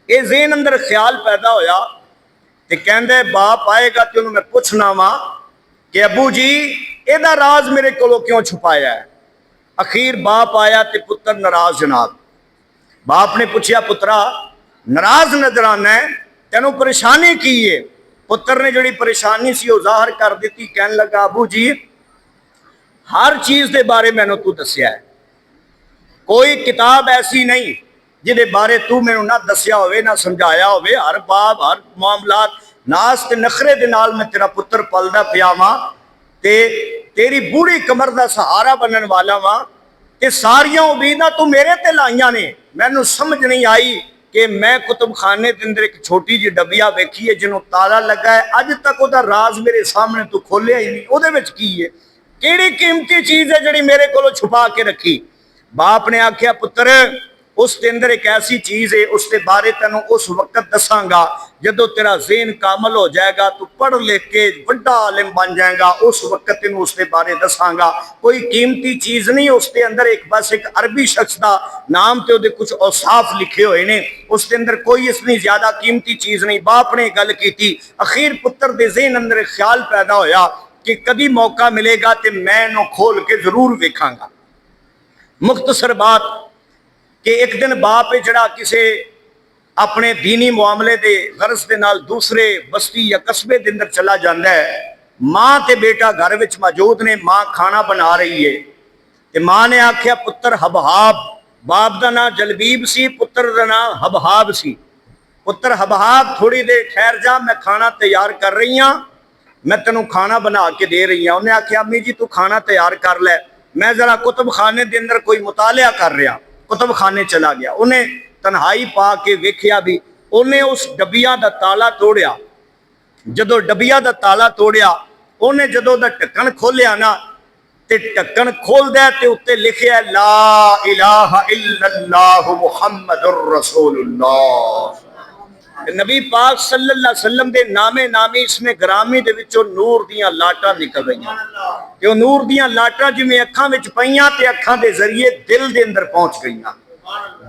ये ज़हन अंदर ख्याल पैदा होया ते कहंदे बाप आएगा तो मैं पूछना वा कि अबू जी एदा राज मेरे कोलों क्यों छुपाया है। अखीर बाप आया तो पुत्र नाराज जनाब। बाप ने पूछा पुत्रा नाराज नजर आना है, तेनों परेशानी की है। पुत्र ने जी परेशानी सी जाहिर कर दी। कह लगा अबू जी हर चीज के बारे मैनू तू दसिया है, कोई किताब ऐसी नहीं जिदे बारे तू मैनू ना दसिया होवे ना समझाया होवे। हर बाप हर मामलात नास ते नखरे दे नाल मैं तेरा पुत्र पलदा पिया वां ते तेरी बूढ़ी कमर का सहारा बनने वाला वा ते सारियां उम्मीदां तू मेरे ते लाइयां ने। मैनू समझ नहीं आई कि मैं कुतुब खाने के अंदर एक छोटी जी डबिया वेखी है जिन्हों ताला लगा है, अज तक वह राज मेरे सामने तू खोलिया ही नहीं। उहदे विच की है, किहड़ी कीमती चीज है जिहड़ी मेरे कोलों छुपा के रखी। बाप ने आख्या पुत्र उसके अंदर एक ऐसी चीज है, उसके बारे तेन उस वक्त दसांगा जदों तेरा ज़हन कामल हो जाएगा, तू पढ़ लिख के बड़ा आलिम बन जाएगा, उस वक्त तेन उसके बारे दसांगा। कोई कीमती चीज नहीं उसके अंदर, एक बस एक अरबी शख्स का नाम ते उहदे कुछ औसाफ लिखे हुए ने, उसके अंदर कोई इतनी ज्यादा कीमती चीज नहीं। बाप ने गल की, अखीर पुत्र दे ज़हन अंदर एक ख्याल पैदा होया कि कदी मौका मिलेगा तो मैं इन्हूं खोल के जरूर वेखांगा। मुख्तसर बात कि एक दिन बाप है जड़ा किसी अपने दीनी मुआमले के गरज के नाल दूसरे बस्ती या कस्बे के अंदर चला जाता है। मां ते बेटा घर विच मौजूद ने, मां खाना बना रही है ते मां ने आख्या पुत्र हबहाब, बाप का नाम जलबीब सी, पुत्र का नाम हबहाब सी। पुत्र हबहाब थोड़ी देर ठहर जा, मैं खाना तैयार कर रही हाँ, मैं तेनों खाना बना के दे रही हाँ। उन्हें आख्या अम्मी जी तू खाना तैयार कर लै, मैं जरा कुतुब खाने के अंदर कोई मुतालिया कर रहा। कुतुब खाने चला गया, उन्हें तन्हाई पा के वेख्या भी, उन्हें उस डबिया का ताला तोड़िया। जदों डबिया का ताला तोड़िया, उन्हें जदों दा ढक्कन खोलिया ना, ते ढक्कन खोलदा ते उत्ते लिखिया ला इलाहा इल्लल्लाह मुहम्मदुर रसूलुल्लाह। नबी पाक सल्लल्लाहु अलैहि वसल्लम दे नामे नामी इसमें ग्रामी दे विचों नूर दियां लाटां निकल रही ते वो नूर दियां लाटां जिवें अखां विच पईयां ते अखां दे जरिए दिल दे अंदर पहुंच गईयां,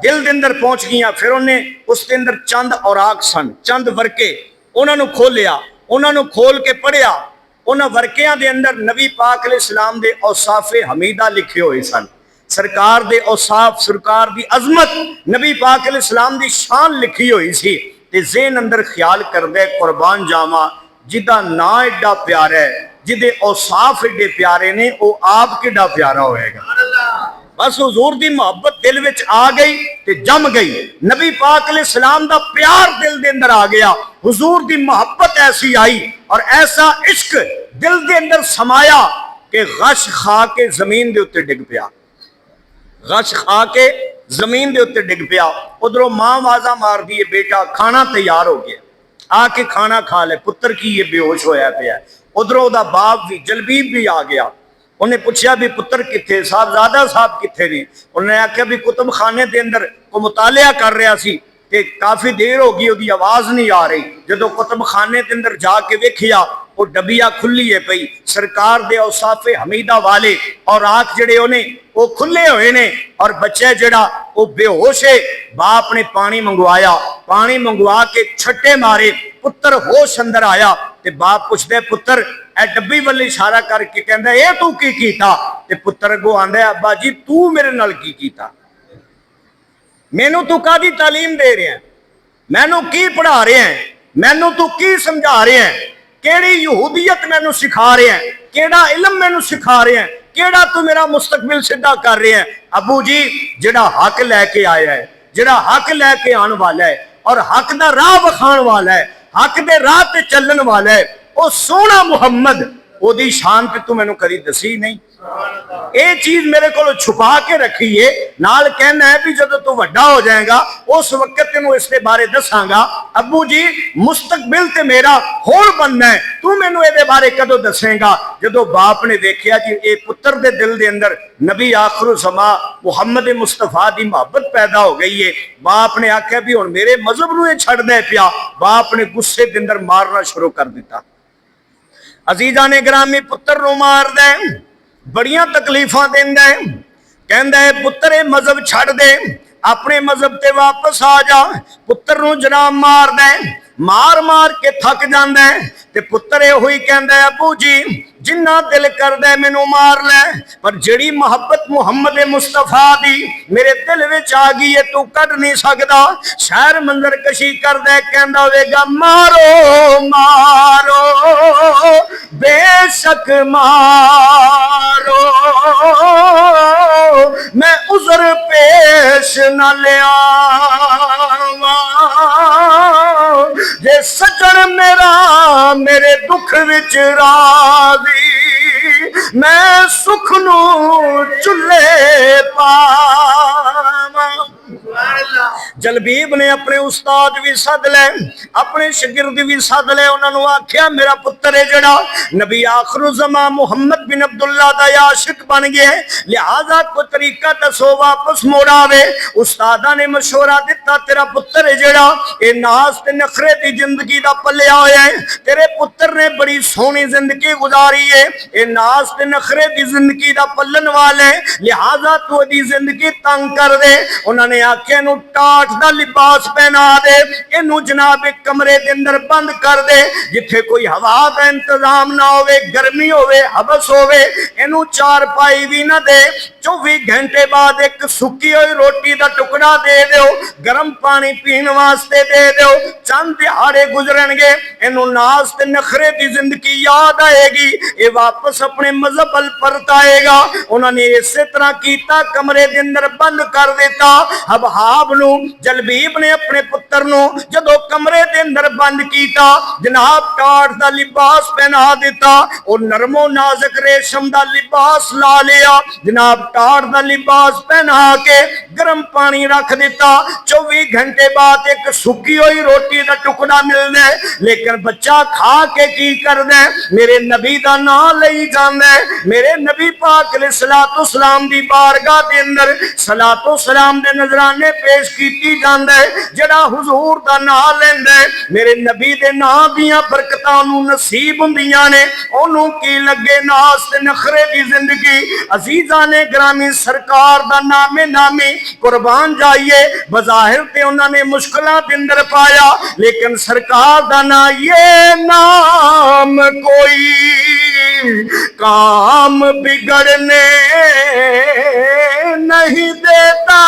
दिल दे अंदर पहुंच गईयां। फिर उन्हें उसके अंदर चंद औराक सन, चंद वर्के, उन्होंने खोलिया, उन्होंने खोल के पढ़िया। उन्होंने वर्कियां दे अंदर नबी पाक अलैहिस्सलाम दे औसाफे हमीदा लिखे हुए सन, सरकार दे औसाफ, सरकार दी अजमत, नबी पाक अलैहिस्सलाम दी शान लिखी हुई सी। ते ज़हन अंदर ख्याल करदे कुर्बान जावा जिदा ना एडा प्यारा है, जिदे औसाफ एडे प्यारे ने, वो आप किड्डा प्यारा होएगा। बस हुजूर दी मोहब्बत दिल विच आ गई ते जम गई, नबी पाक अलैहिस्सलाम दा प्यार दिल दे अंदर आ गया, हुजूर दी मोहब्बत ऐसी आई और ऐसा इश्क दिल दे अंदर समाया कि गश खा के जमीन दे उत्ते डिग पिया, गश खा के जमीन दे उत्ते डिग पिया। उधरों मां आवाजा मार दी है, बेटा खाना तैयार हो गया, आके खाना खा ले। पुत्र की ये बेहोश होया पिया। उधरों दा बाप भी जलबीब भी आ गया, उन्हें पूछा भी पुत्र किथे, साहबजादा साहब किथे ने। उन्हें आख्या भी कुतुब खाने के अंदर को मुतालिया कर रहा सी ते काफी देर हो गई, उसकी आवाज नहीं आ रही। जो कुतुब खाने के अंदर जाके वेखिया, वो डबिया खुली है पई, सरकार दे औसाफे हमीदा वाले और आख जड़े उन्हें वो खुले हुए ने और बच्चा जड़ा वो बेहोश है। बाप ने पानी मंगवाया, पानी मंगवा के छट्टे मारे, पुत्र होश अंदर आया ते बाप पूछदे पुत्र ए डब्बी वाल इशारा करके कहंदा ए तू की कीता? ते पुत्र अगों आंदा अब्बा जी तू मेरे नाल की कीता? मैनू तू कादी तालीम दे रहा है, मैनू की पढ़ा रहा है, मैनू तू की समझा रहा है, केड़ी यहूदियत मैनू सिखा रहा है, केड़ा इलम मैनू सिखा रहा है, केड़ा तू मेरा मुस्तकबिल सीधा कर रहा है? अबू जी जिहड़ा हक लैके आया है, जिहड़ा हक लैके आने वाला है और हक दा राह विखाण वाला है, हक दे राह ते चलण वाला है, वो सोना मुहम्मद, ओदी शान ते तू मैनू कदी दसी नहीं। ये चीज मेरे को छुपा के रखी है, नाल कहना है भी जब तू वड्डा हो जाएगा उस वक्त तेनू इसके बारे दसांगा। अबू जी मुस्तकबिल ते मेरा होर बनना है, तू मैनू ये बारे कदों दसेगा? जदों बाप ने देखिया जी ये पुत्र दे दिल दे अंदर नबी आखिर समा मुहम्मद मुस्तफा दी मोहब्बत पैदा हो गई है, बाप ने आख्या भी हुण मेरे मजहब नूं छड्ड दे पिया। बाप ने गुस्से दे अंदर मारना शुरू कर दिता। अजीजा ने ग्रामी पुत्र नूं मार दे, बड़िया तकलीफा देंदा है, कहंदा है पुत्र ये मजहब छड़ दे, अपने मजहब ते वापस आ जा। पुत्र नूं जनाब मार दे, मार मार के थक जांदा है ते पुत्र इहो ही कहंदा है अबू जी जिन्ना दिल करदा है मैनू मार लै, पर जिहड़ी मोहब्बत मुहम्मद मुस्तफा दी मेरे दिल विच आ गई है तू कढ नहीं सकदा। शहर मंजर कशी करदा है, कहंदा होवेगा मारो मारो बेशक मारो, मैं उज़र पेश न लियावां, जे सजन मेरा मेरे दुख विच राज़ी, मैं सुख नूं चुल्हे पावां। जलबीब ने अपने उस्ताद भी सद ले, अपने शागिर्द भी सद ले, उन्होंने आख्या मेरा पुत्र है जड़ा नबी आखिरुज़्ज़मा मुहम्मद बिन अब्दुल्ला दा आशिक बन गया है, लिहाजा कोई तरीका दसो वापस मोड़ावे। उस्तादा ने मशवरा दिता तेरा पुत्र है जड़ा ये नाज ते नखरे दी जिंदगी दा पलिया होया है, तेरे पुत्र ने बड़ी सोहनी जिंदगी गुजारी है, ये नाज ते नखरे दी जिंदगी दा पलन वाले, लिहाजा तू दी जिंदगी तंग कर दे। उन्होंने आख्या इनू टाट दा लिबास पहना दे, इनू जनाब एक कमरे दे अंदर बंद कर दे जिथे कोई हवा का इंतजाम ना होवे, गर्मी होवे, हबस होवे, इनू चार पाई भी ना दे। 24 घंटे बाद एक सुकी हुई रोटी का टुकड़ा दे दो, गर्म पानी पीने वास्ते दे दो, चंद दिहाड़े गुजरनगे, इनू नाज ते नखरे की जिंदगी याद आएगी, ये वापस अपने मजहब अल परत आएगा। उन्होंने इस तरह किया, कमरे के अंदर बंद कर दिता। हबहाब नू जलबीब ने अपने पुत्र नू जदों कमरे के अंदर बंद किया, जनाब टाट का लिबास पहना दिता और नरमो नाजक रेशम का लिबास ला लिया, जनाब टाट का लिबास पहना के गर्म पानी रख दिता। 24 घंटे बाद एक सुकी हुई रोटी का टुकड़ा मिलना है, लेकिन बच्चा खा के की करना है, मेरे नबी का नाम लई जांदा है, मेरे नबी पाक अलैहिस्सलातु सलाम दी बारगाह दे अंदर सलातो सलाम दे नजराने पेश कीती जांदा है। जड़ा हुजूर दा नाम लैंदा है, मेरे नबी दे नाम दियां बरकतां नूं नसीब हुंदियां ने, ओनू की लगे नाज ते नखरे दी जिंदगी। अजीज़ां ने ग्रामी सरकार दा नामे नामी कुर्बान जाइए, बज़ाहिर ते उन्होंने मुश्किलां दे अंदर पाया, लेकिन सरकार दा ना ये नाम कोई काम बिगड़ने नहीं देता,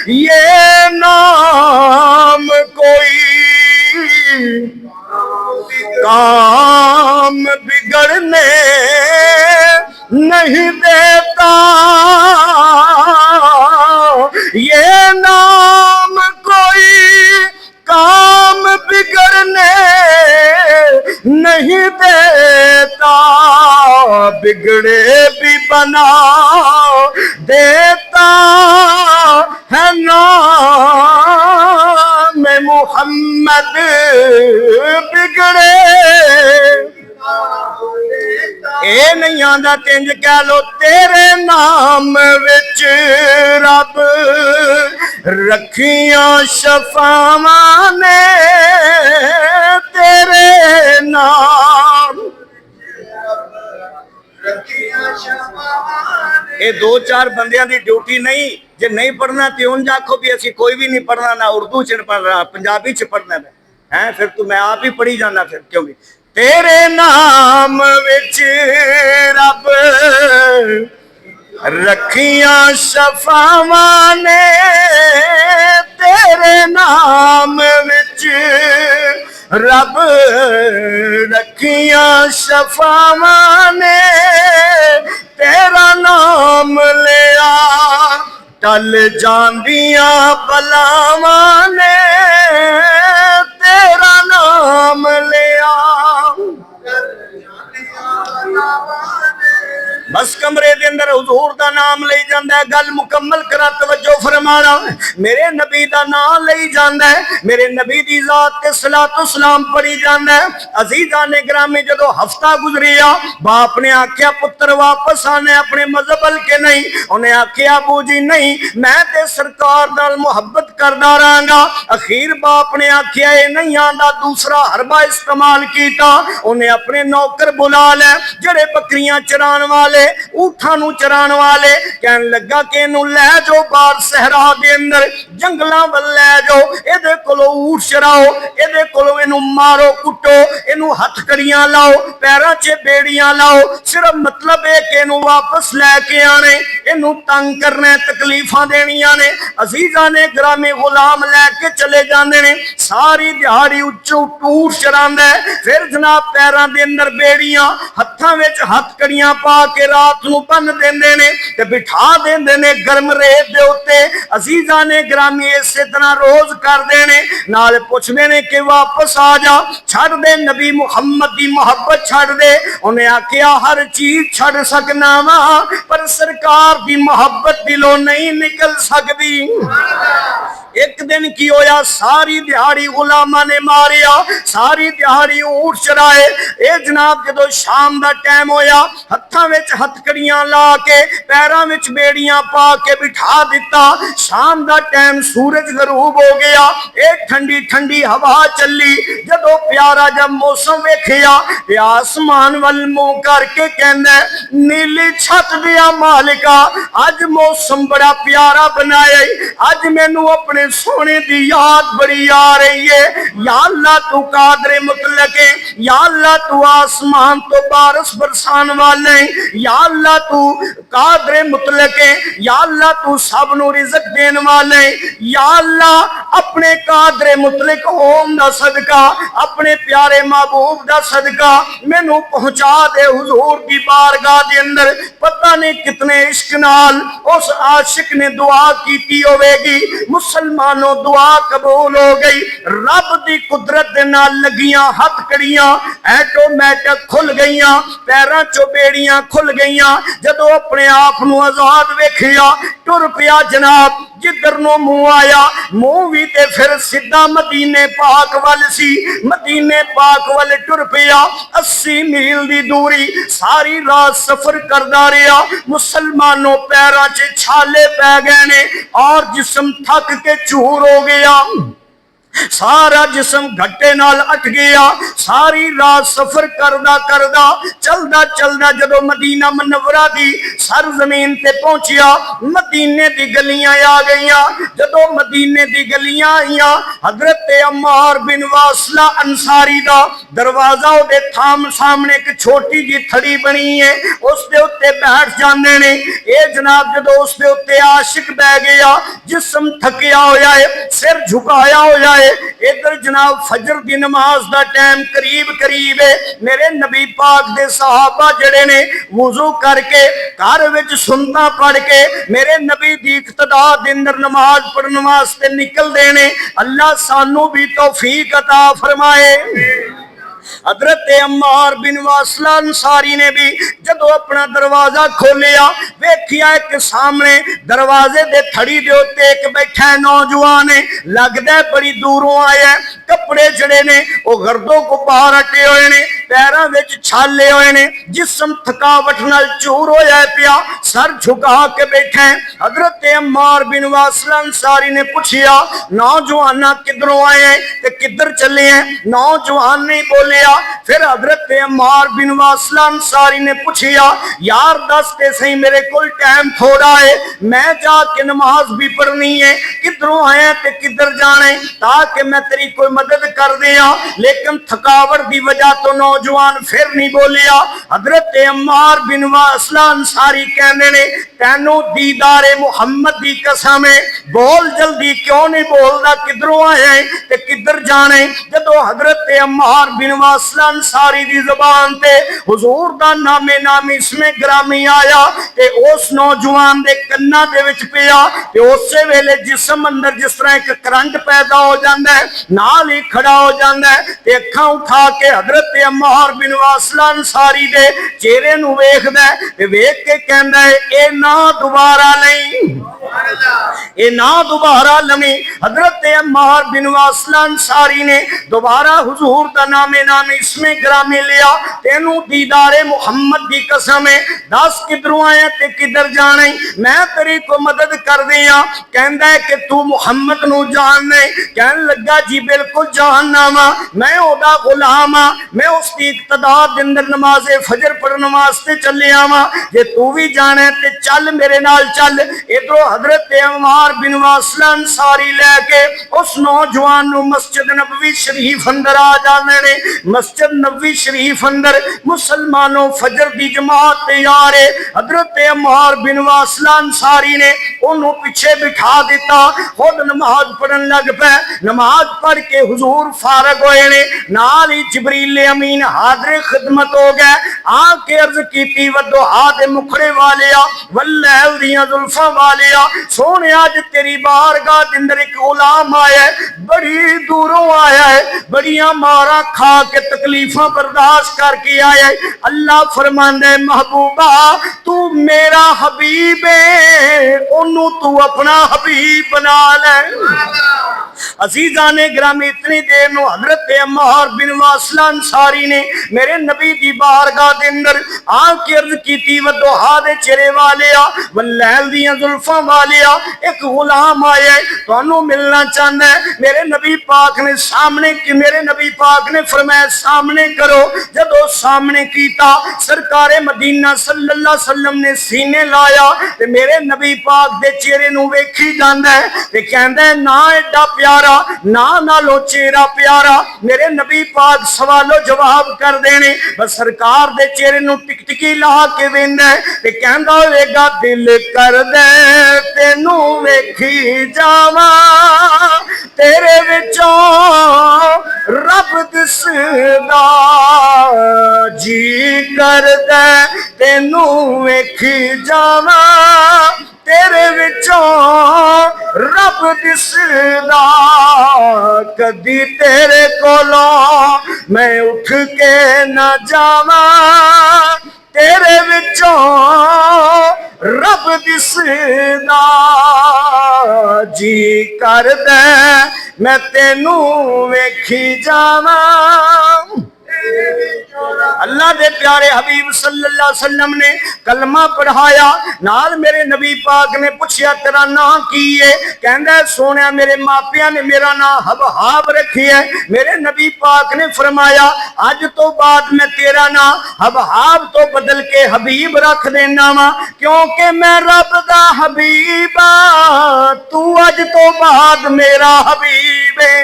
ये नाम कोई काम बिगड़ने नहीं देता, ये नाम कोई काम बिगड़ने नहीं देता, बिगड़े भी बना देता है नाम मुहम्मद, बिगड़े ए नहीं आंदा तिंज कह लो तेरे नाम विच रब रखियां शफावां ने, तेरे नाम ये 2-4 बंदियां दी ड्यूटी नहीं, जे नहीं पढ़ना तो उन आखो भी असी कोई भी नहीं पढ़ना, ना उर्दू च पढ़ना पंजाबी च पढ़ना है, फिर तू मैं आप ही पढ़ी जाना फिर क्यों भी। तेरे नाम विच रब रखियां शफावां ने, तेरे नाम विच रब रखियां शफावां ने, तेरा नाम लिया टल जांदियां बलावां ने, तेरा नाम लिया। बस कमरे के अंदर हुजूर दा नाम ले जांदा है, गल मुकम्मल करा, तवज्जो फरमाना, मेरे नबी दा नाम ले जांदा है, मेरे नबी दी जात ते सलातो सलाम पढ़ी जांदा है। अजीज़ां ने ग्रामी जदों हफ्ता गुजरिया, बाप ने आख्या पुत्र वापस आने अपने मजहब अल के नहीं, उन्हें आख्या अबू जी नहीं, मैं ते सरकार नाल मुहब्बत करदा रहांगा। अखीर बाप ने आख्या ये नहीं आंदा, दूसरा हरबा इस्तेमाल कीता, उन्हें अपने नौकर बुला ले जड़े बकरियां चरान वाले, ऊठां नूं चरान वाले, कहन लगा कि इनू लै जाओ बाहर सहरा दे अंदर जंगलां वल लै जाओ, इहदे कोलों ऊठ चराओ, इहदे कोलों इनू मारो कुटो, इनू हथकड़ियां लाओ, पैरां च बेड़ियां लाओ, सिर्फ मतलब है कि इनू वापस लैके आने, इनू तंग करना, तकलीफां देनियां ने। अजीज़ां ने ग्रामी गुलाम लैके चले जांदे ने, सारी दिहाड़ी उच्चों ऊठ चरांदा है, फिर जनाब पैरां दे अंदर बेड़ियां, हत्थां विच हथकड़ियां पा के रात नूं बन देंदे ने ते बिठा देंदे ने गर्म रेत दे उत्ते। अजीज़ां ने ग्रामी इसे तरह रोज करदे ने। नाल पुछदे ने कि वापस आ जा, छड़ दे नबी मुहम्मद दी मोहब्बत छड़ दे। उन्हें आखिया हर चीज छड़ सकना वा, पर सरकार दी मोहब्बत दिलों नहीं निकल सकती। एक दिन की होया, सारी दिहाड़ी गुलामा ने मारिया, सारी दिहाड़ी ऊंट चराए। ए जनाब जदों शाम दा टाइम होया, हत्थां विच हथकड़ियां ला के पैरां विच बेड़ियां पा के बिठा दिता। शाम दा टाइम सूरज गरूब हो गया। एक ठंडी ठंडी हवा चली। जदों प्यारा जब मौसम वेखिया, आसमान वल मुंह करके कहंदा, नीली छत दिया मालिका, अज मौसम बड़ा प्यारा बनाया, अज मैनू अपने सोने दी याद बड़ी आ रही है। या अल्लाह तू कादरे मुतलक है, या अल्लाह तू आसमान तो बारिश बरसान वाले, या अल्लाह तू कादरे मुतलक है, या अल्लाह तू सब नू रिज़्क देने वाले, या अल्लाह अपने कादरे मुतलक होम दा सदका, अपने प्यारे महबूब दा सदका मैनू पहुंचा दे हुजूर की बारगाह दे अंदर। पता नहीं कितने इश्क नाल उस आशिक ने दुआ की होवेगी। मुसलमानों दुआ कबूल हो गई। रब दी कुदरत दे नाल लगियां हथकड़ियां ऐटोमैटिक खुल गईयां, पैरां चों बेड़ियां खुल गईयां। जदों अपने आप नू आजाद वेखिया, टुर पिया जनाब। जिधर नो मुंह आया, मुंह भी ते फिर सीधा मदीने पाक वल सी। मदीने पाक वल टुर पिया। 80 मील दी दूरी सारी रात सफर करदा रहा। मुसलमानों पैरां च छाले पै गए ने और जिस्म थक के चूर हो गया। सारा जिस्म घट्टे नाल अट गया। सारी रात सफर करदा करदा चलदा चलदा जदों मदीना मुनव्वरा दी सर जमीन ते पहुंचिया, मदीने दी गलियां आ गईयां। जदों मदीने दी गलियां आईयां, हजरत अम्मार बिन वासला अंसारी दा दरवाजा उहदे थाम सामने एक छोटी जी थड़ी बनी है, उस दे उत्ते बैठ जांदे ने। ए जनाब जदों उस दे उत्ते आशिक बह गया, जिस्म थकिया होया है, सिर झुकाया होया है। इधर जनाब फजर की नमाज का टाइम करीब करीब है। मेरे नबी पाक दे सहाबा जड़े ने वुजू करके घर विच सुन्नतां पढ़ के मेरे नबी दी इक्तदा दे अंदर नमाज पढ़ने वास्ते निकल देने। अल्लाह सानू भी तौफीक अता फरमाए। हजरत अम्मार बिन वासला अंसारी ने भी जदों अपना दरवाजा खोलिया, वेखिया एक सामने दरवाजे दे थड़ी दे उत्ते एक बैठा नौजवान है। लगदा है बड़ी दूरों आया। कपड़े जड़े ने वो गर्दों को बाहर हटे हुए ने, पैरां विच छाले हुए ने, जिस्म थकावट नाल चूर होया पिया, सर झुका के बैठे। हजरत अम्मार बिन वासला अंसारी ने पूछिया, नौजवाना किधरों आए हैं ते किधर चले हैं? नौजवान नहीं बोलिया। फिर हजरत अम्मार बिन वासला अंसारी ने पूछिया, यार दस ते सही, मेरे कोल टाइम थोड़ा है, मैं जाके नमाज भी पढ़नी है, किधरों आए ते किधर जाने, ताकि मैं तेरी कोई मदद कर दिया। लेकिन थकावट की वजह तो नौजवान फिर नहीं बोलिया। हजरत अम्मार बिन वासला अंसारी कहने ने, तैनू दीदारे मुहम्मद दी कसम है, बोल जल्दी क्यों नहीं बोलदा, किधरों आए ते किधर जाने? जदों हजरत अम्मार बिन वासला अंसारी दी जुबान ते हुजूर दा नामे नाम इसमें ग्रामी आया ते उस नौजवान दे कन्ना दे विच पिया ते उसे वेले जिस्म अंदर जिस तरह एक करंट पैदा हो जाता है, नाल ही खड़ा हो जाता है ते अखां उठा के हजरत अम्मार बिन वासला अंसारी दे चेहरे नूं वेखदा है ते वेख के कहंदा है, ए ना दोबारा नहीं, ए ना दोबारा लमी। हजरत अम्मार बिन वासला अंसारी ने दोबारा हुजूर दा नामे नाम इसमें ग्रामी लिया, तेनू दीदारे मुहम्मद दी कसम है, दस किधरों आया ते किधर जाने, मैं तेरी को मदद कर दिया। कहंदा है कि तू मुहम्मद नू जानने? कहन लगा जी बिल्कुल जानना वा, मैं ओदा गुलाम हां, मैं उसकी इक्तदा दे अंदर नमाज़े फजर पढ़ने वास्ते चलिया वा, जे तू भी जाने ते चल मेरे नाल चल। इधरों हजरत अम्मार बिन वासिल अंसारी लैके उस नौजवान नूं मस्जिद नबवी शरीफ अंदर आ जाते ने। मस्जिद नबवी शरीफ अंदर मुसलमानों फजर की जमात तैयार है। हजरत अम्मार बिन वासिल अंसारी ने उन्होंने पीछे बिठा दिता, खुद नमाज पढ़न लग पे। नमाज पढ़ के हुजूर फारग होए ने, नाल ही जिबरील अमीन हाजिर खिदमत हो गए। आके अर्ज की वदुहा दे मुखड़े वालिया वल्लैल दियां जुल्फां वालिया, सोने अज तेरी बारगाह दे अंदर एक गुलाम आया है, बड़ी दूरों आया है, बड़ियां मारा खा के तकलीफां बर्दाश्त करके आया है। अल्लाह फरमांदा है महबूबा तू मेरा हबीब है, ओनू तू अपना हबीब बना ले। अजीजा ने ग्रामी इतनी there no Hazrat Ammar bin Vasil Ansari ने मेरे नबी दी बारगाह दे अंदर आके अर्ज कीती वदुहा दे चेहरे वालिया वल्लैल दियां जुल्फां वालिया, एक गुलाम आया है तुहानू मिलना चाहता है। मेरे नबी पाक ने सामने की मेरे नबी पाक ने फरमाया सामने करो। जदों सामने कीता सरकारे मदीना सल्लल्लाहु अलैहि वसल्लम ने सीने लाया ते मेरे नबी पाक दे चेहरे नू वेखी जांदा है ते कहंदा है ना एडा प्यारा ना नालों चेहरा प्यारा। मेरे नबी पाक सवालो जवाब कर देने, बस सरकार दे चेहरे नू टिकटिकी ला के वेंदा है ते कहंदा होवेगा दिल कर दे तेनू वेखी जावा, तेरे विचों रब दिसदा जी कर दे तेनू वेखी जावा, तेरे विचों रब दिसदा कदी तेरे कोलों मैं उठ के न जावा, तेरे विचों रब दिसदा जी कर दे मैं तेनू वेखी जावा। अल्लाह दे प्यारे हबीब सल्लल्लाहु अलैहि वसल्लम ने कलमा पढ़ाया। नाल मेरे नबी पाक ने पूछया तेरा नाम की है? कहंदा सोनिया मेरे मापिया ने मेरा नाम हबहाब रखिया है। मेरे नबी पाक ने फरमाया अज तो बाद मैं तेरा नाम हबहाब तो बदल के हबीब रख देना वा, क्योंकि मैं रब दा हबीब तू अज तो बाद मेरा हबीब है।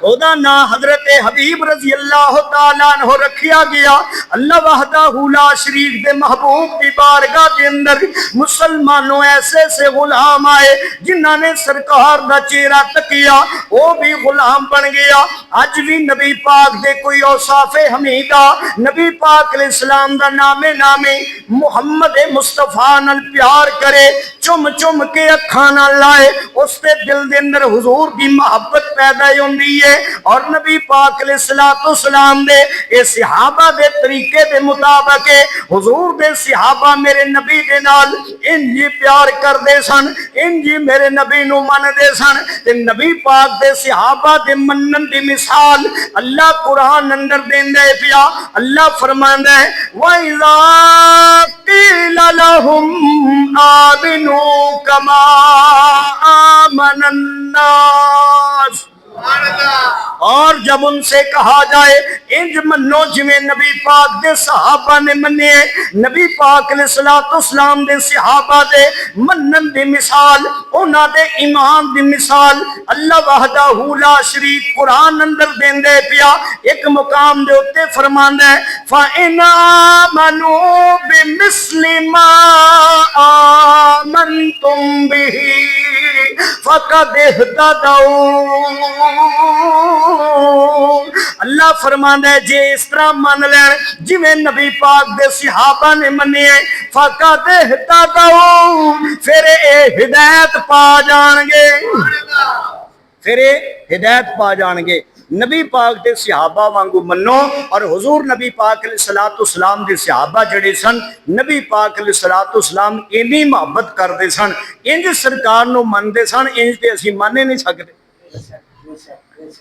ओदा नाम हजरत हबीब रजी अल्लाह तआला अन्हु रखिया गया। अल्लाह वहदहू ला शरीक दे महबूब की बारगाह के अंदर मुसलमानों ऐसे ऐसे गुलाम आए जिन्हों ने सरकार का चेहरा तकिया, वो भी गुलाम बन गया। अज भी नबी पाक दे कोई औसाफे हमीदा नबी पाक अलैहिस्सलाम दा नामे नामे मुहम्मद मुस्तफा नाल प्यार करे, चुम चुम के अखां नाल लाए, उसके दिल दे अंदर हुजूर की मोहब्बत पैदा होंदी है। और नबी पाक अलैहिस्सलाम दे ए सहाबा दे तरीके दे मुताबिक हुजूर दे सहाबा मेरे नबी दे नाल इंज प्यार करदे सन, इंज मेरे नबी नू मनदे सन। ते नबी पाक दे सहाबा दे मनन दी मिसाल अल्लाह कुरान अंदर देंदा है पिया। अल्लाह फरमांदा है वइज़ा क़ीला लहुम आमिनू कमा आमनन नास, और जब उनसे कहा जाए इंज मनो जिवें नबी पाक दे सहाबा ने मन्ने, नबी पाक अलैहिस्सलाम दे सहाबा दे मनन दी मिसाल, उन्हां दे ईमान दी मिसाल अल्लाह वहदहू ला शरीक कुरान अंदर देंदे पिया। एक मुकाम दे उत्ते फरमांदा है फा इन आमनू बिमिस्लि मा आमनतुम बिही फकद इहतदऊ। अल्लाह फरमांदा है जे इस तरह मान लैन जिवें नबी पाक दे सहाबा ने मन्ने फकद इहतदऊ, फिर ए हिदायत पा जाणगे, फिर ए हिदायत पा जाणगे। नबी पाक दे सहाबा वांगू मनो। और हुजूर नबी पाक अलैहिस्सलाम दे सहाबा जड़े सन नबी पाक अलैहिस्सलाम इन्नी मोहब्बत करते सन, इंज सरकार नू मनदे सन, इंज ते असीं मन ही नहीं सकते,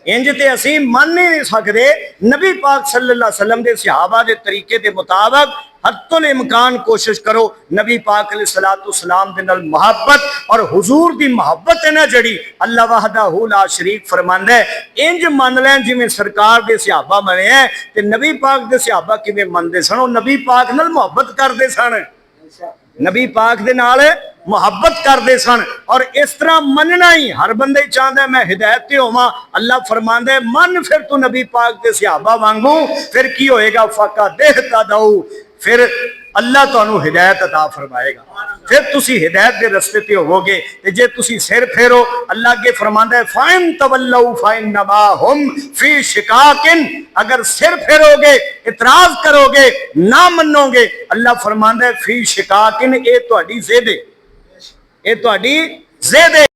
इंज ते असीं मन ही नहीं सकते। नबी पाक सल्लल्लाहु अलैहि वसल्लम दे सहाबा दे तरीके दे मुताबिक हत्तुल इम्कान कोशिश करो नबी पाक अलैहिस्सलाम दे नाल मोहब्बत और हुजूर दी मोहब्बत है ना जड़ी अल्लाह वहदहू ला शरीक फरमांदा है इंज मन लैन जिवें सरकार दे सहाबा बने हैं। ते नबी पाक दे सहाबा किवें मनदे सन, नबी पाक नाल मोहब्बत करदे सन। नबी पाक दे नाल मुहब्बत करते सन और इस तरह मनना ही हर बंदे चाहता मैं हिदायत ते होवां। अल्लाह फरमांदा मन फिर तू नबी पाक दे सहाबा वांगू, फिर की होएगा फाका देहता दऊ, फिर अल्लाह तुहानू हिदायत अता फरमाएगा, फिर तुसी हिदायत के रस्ते ते होवोगे। ते जे तुसी सिर फेरो, अल्लाह अगे फरमांदा है फाइन तवल्लऊ फाइन नमा हुम फी शिकाकिन, अगर सिर फेरोगे इतराज करोगे ना मनोगे, अल्लाह फरमांदा है फी शिकाकिन, ये तुहाडी जिद है, ये तुहाडी जिद है।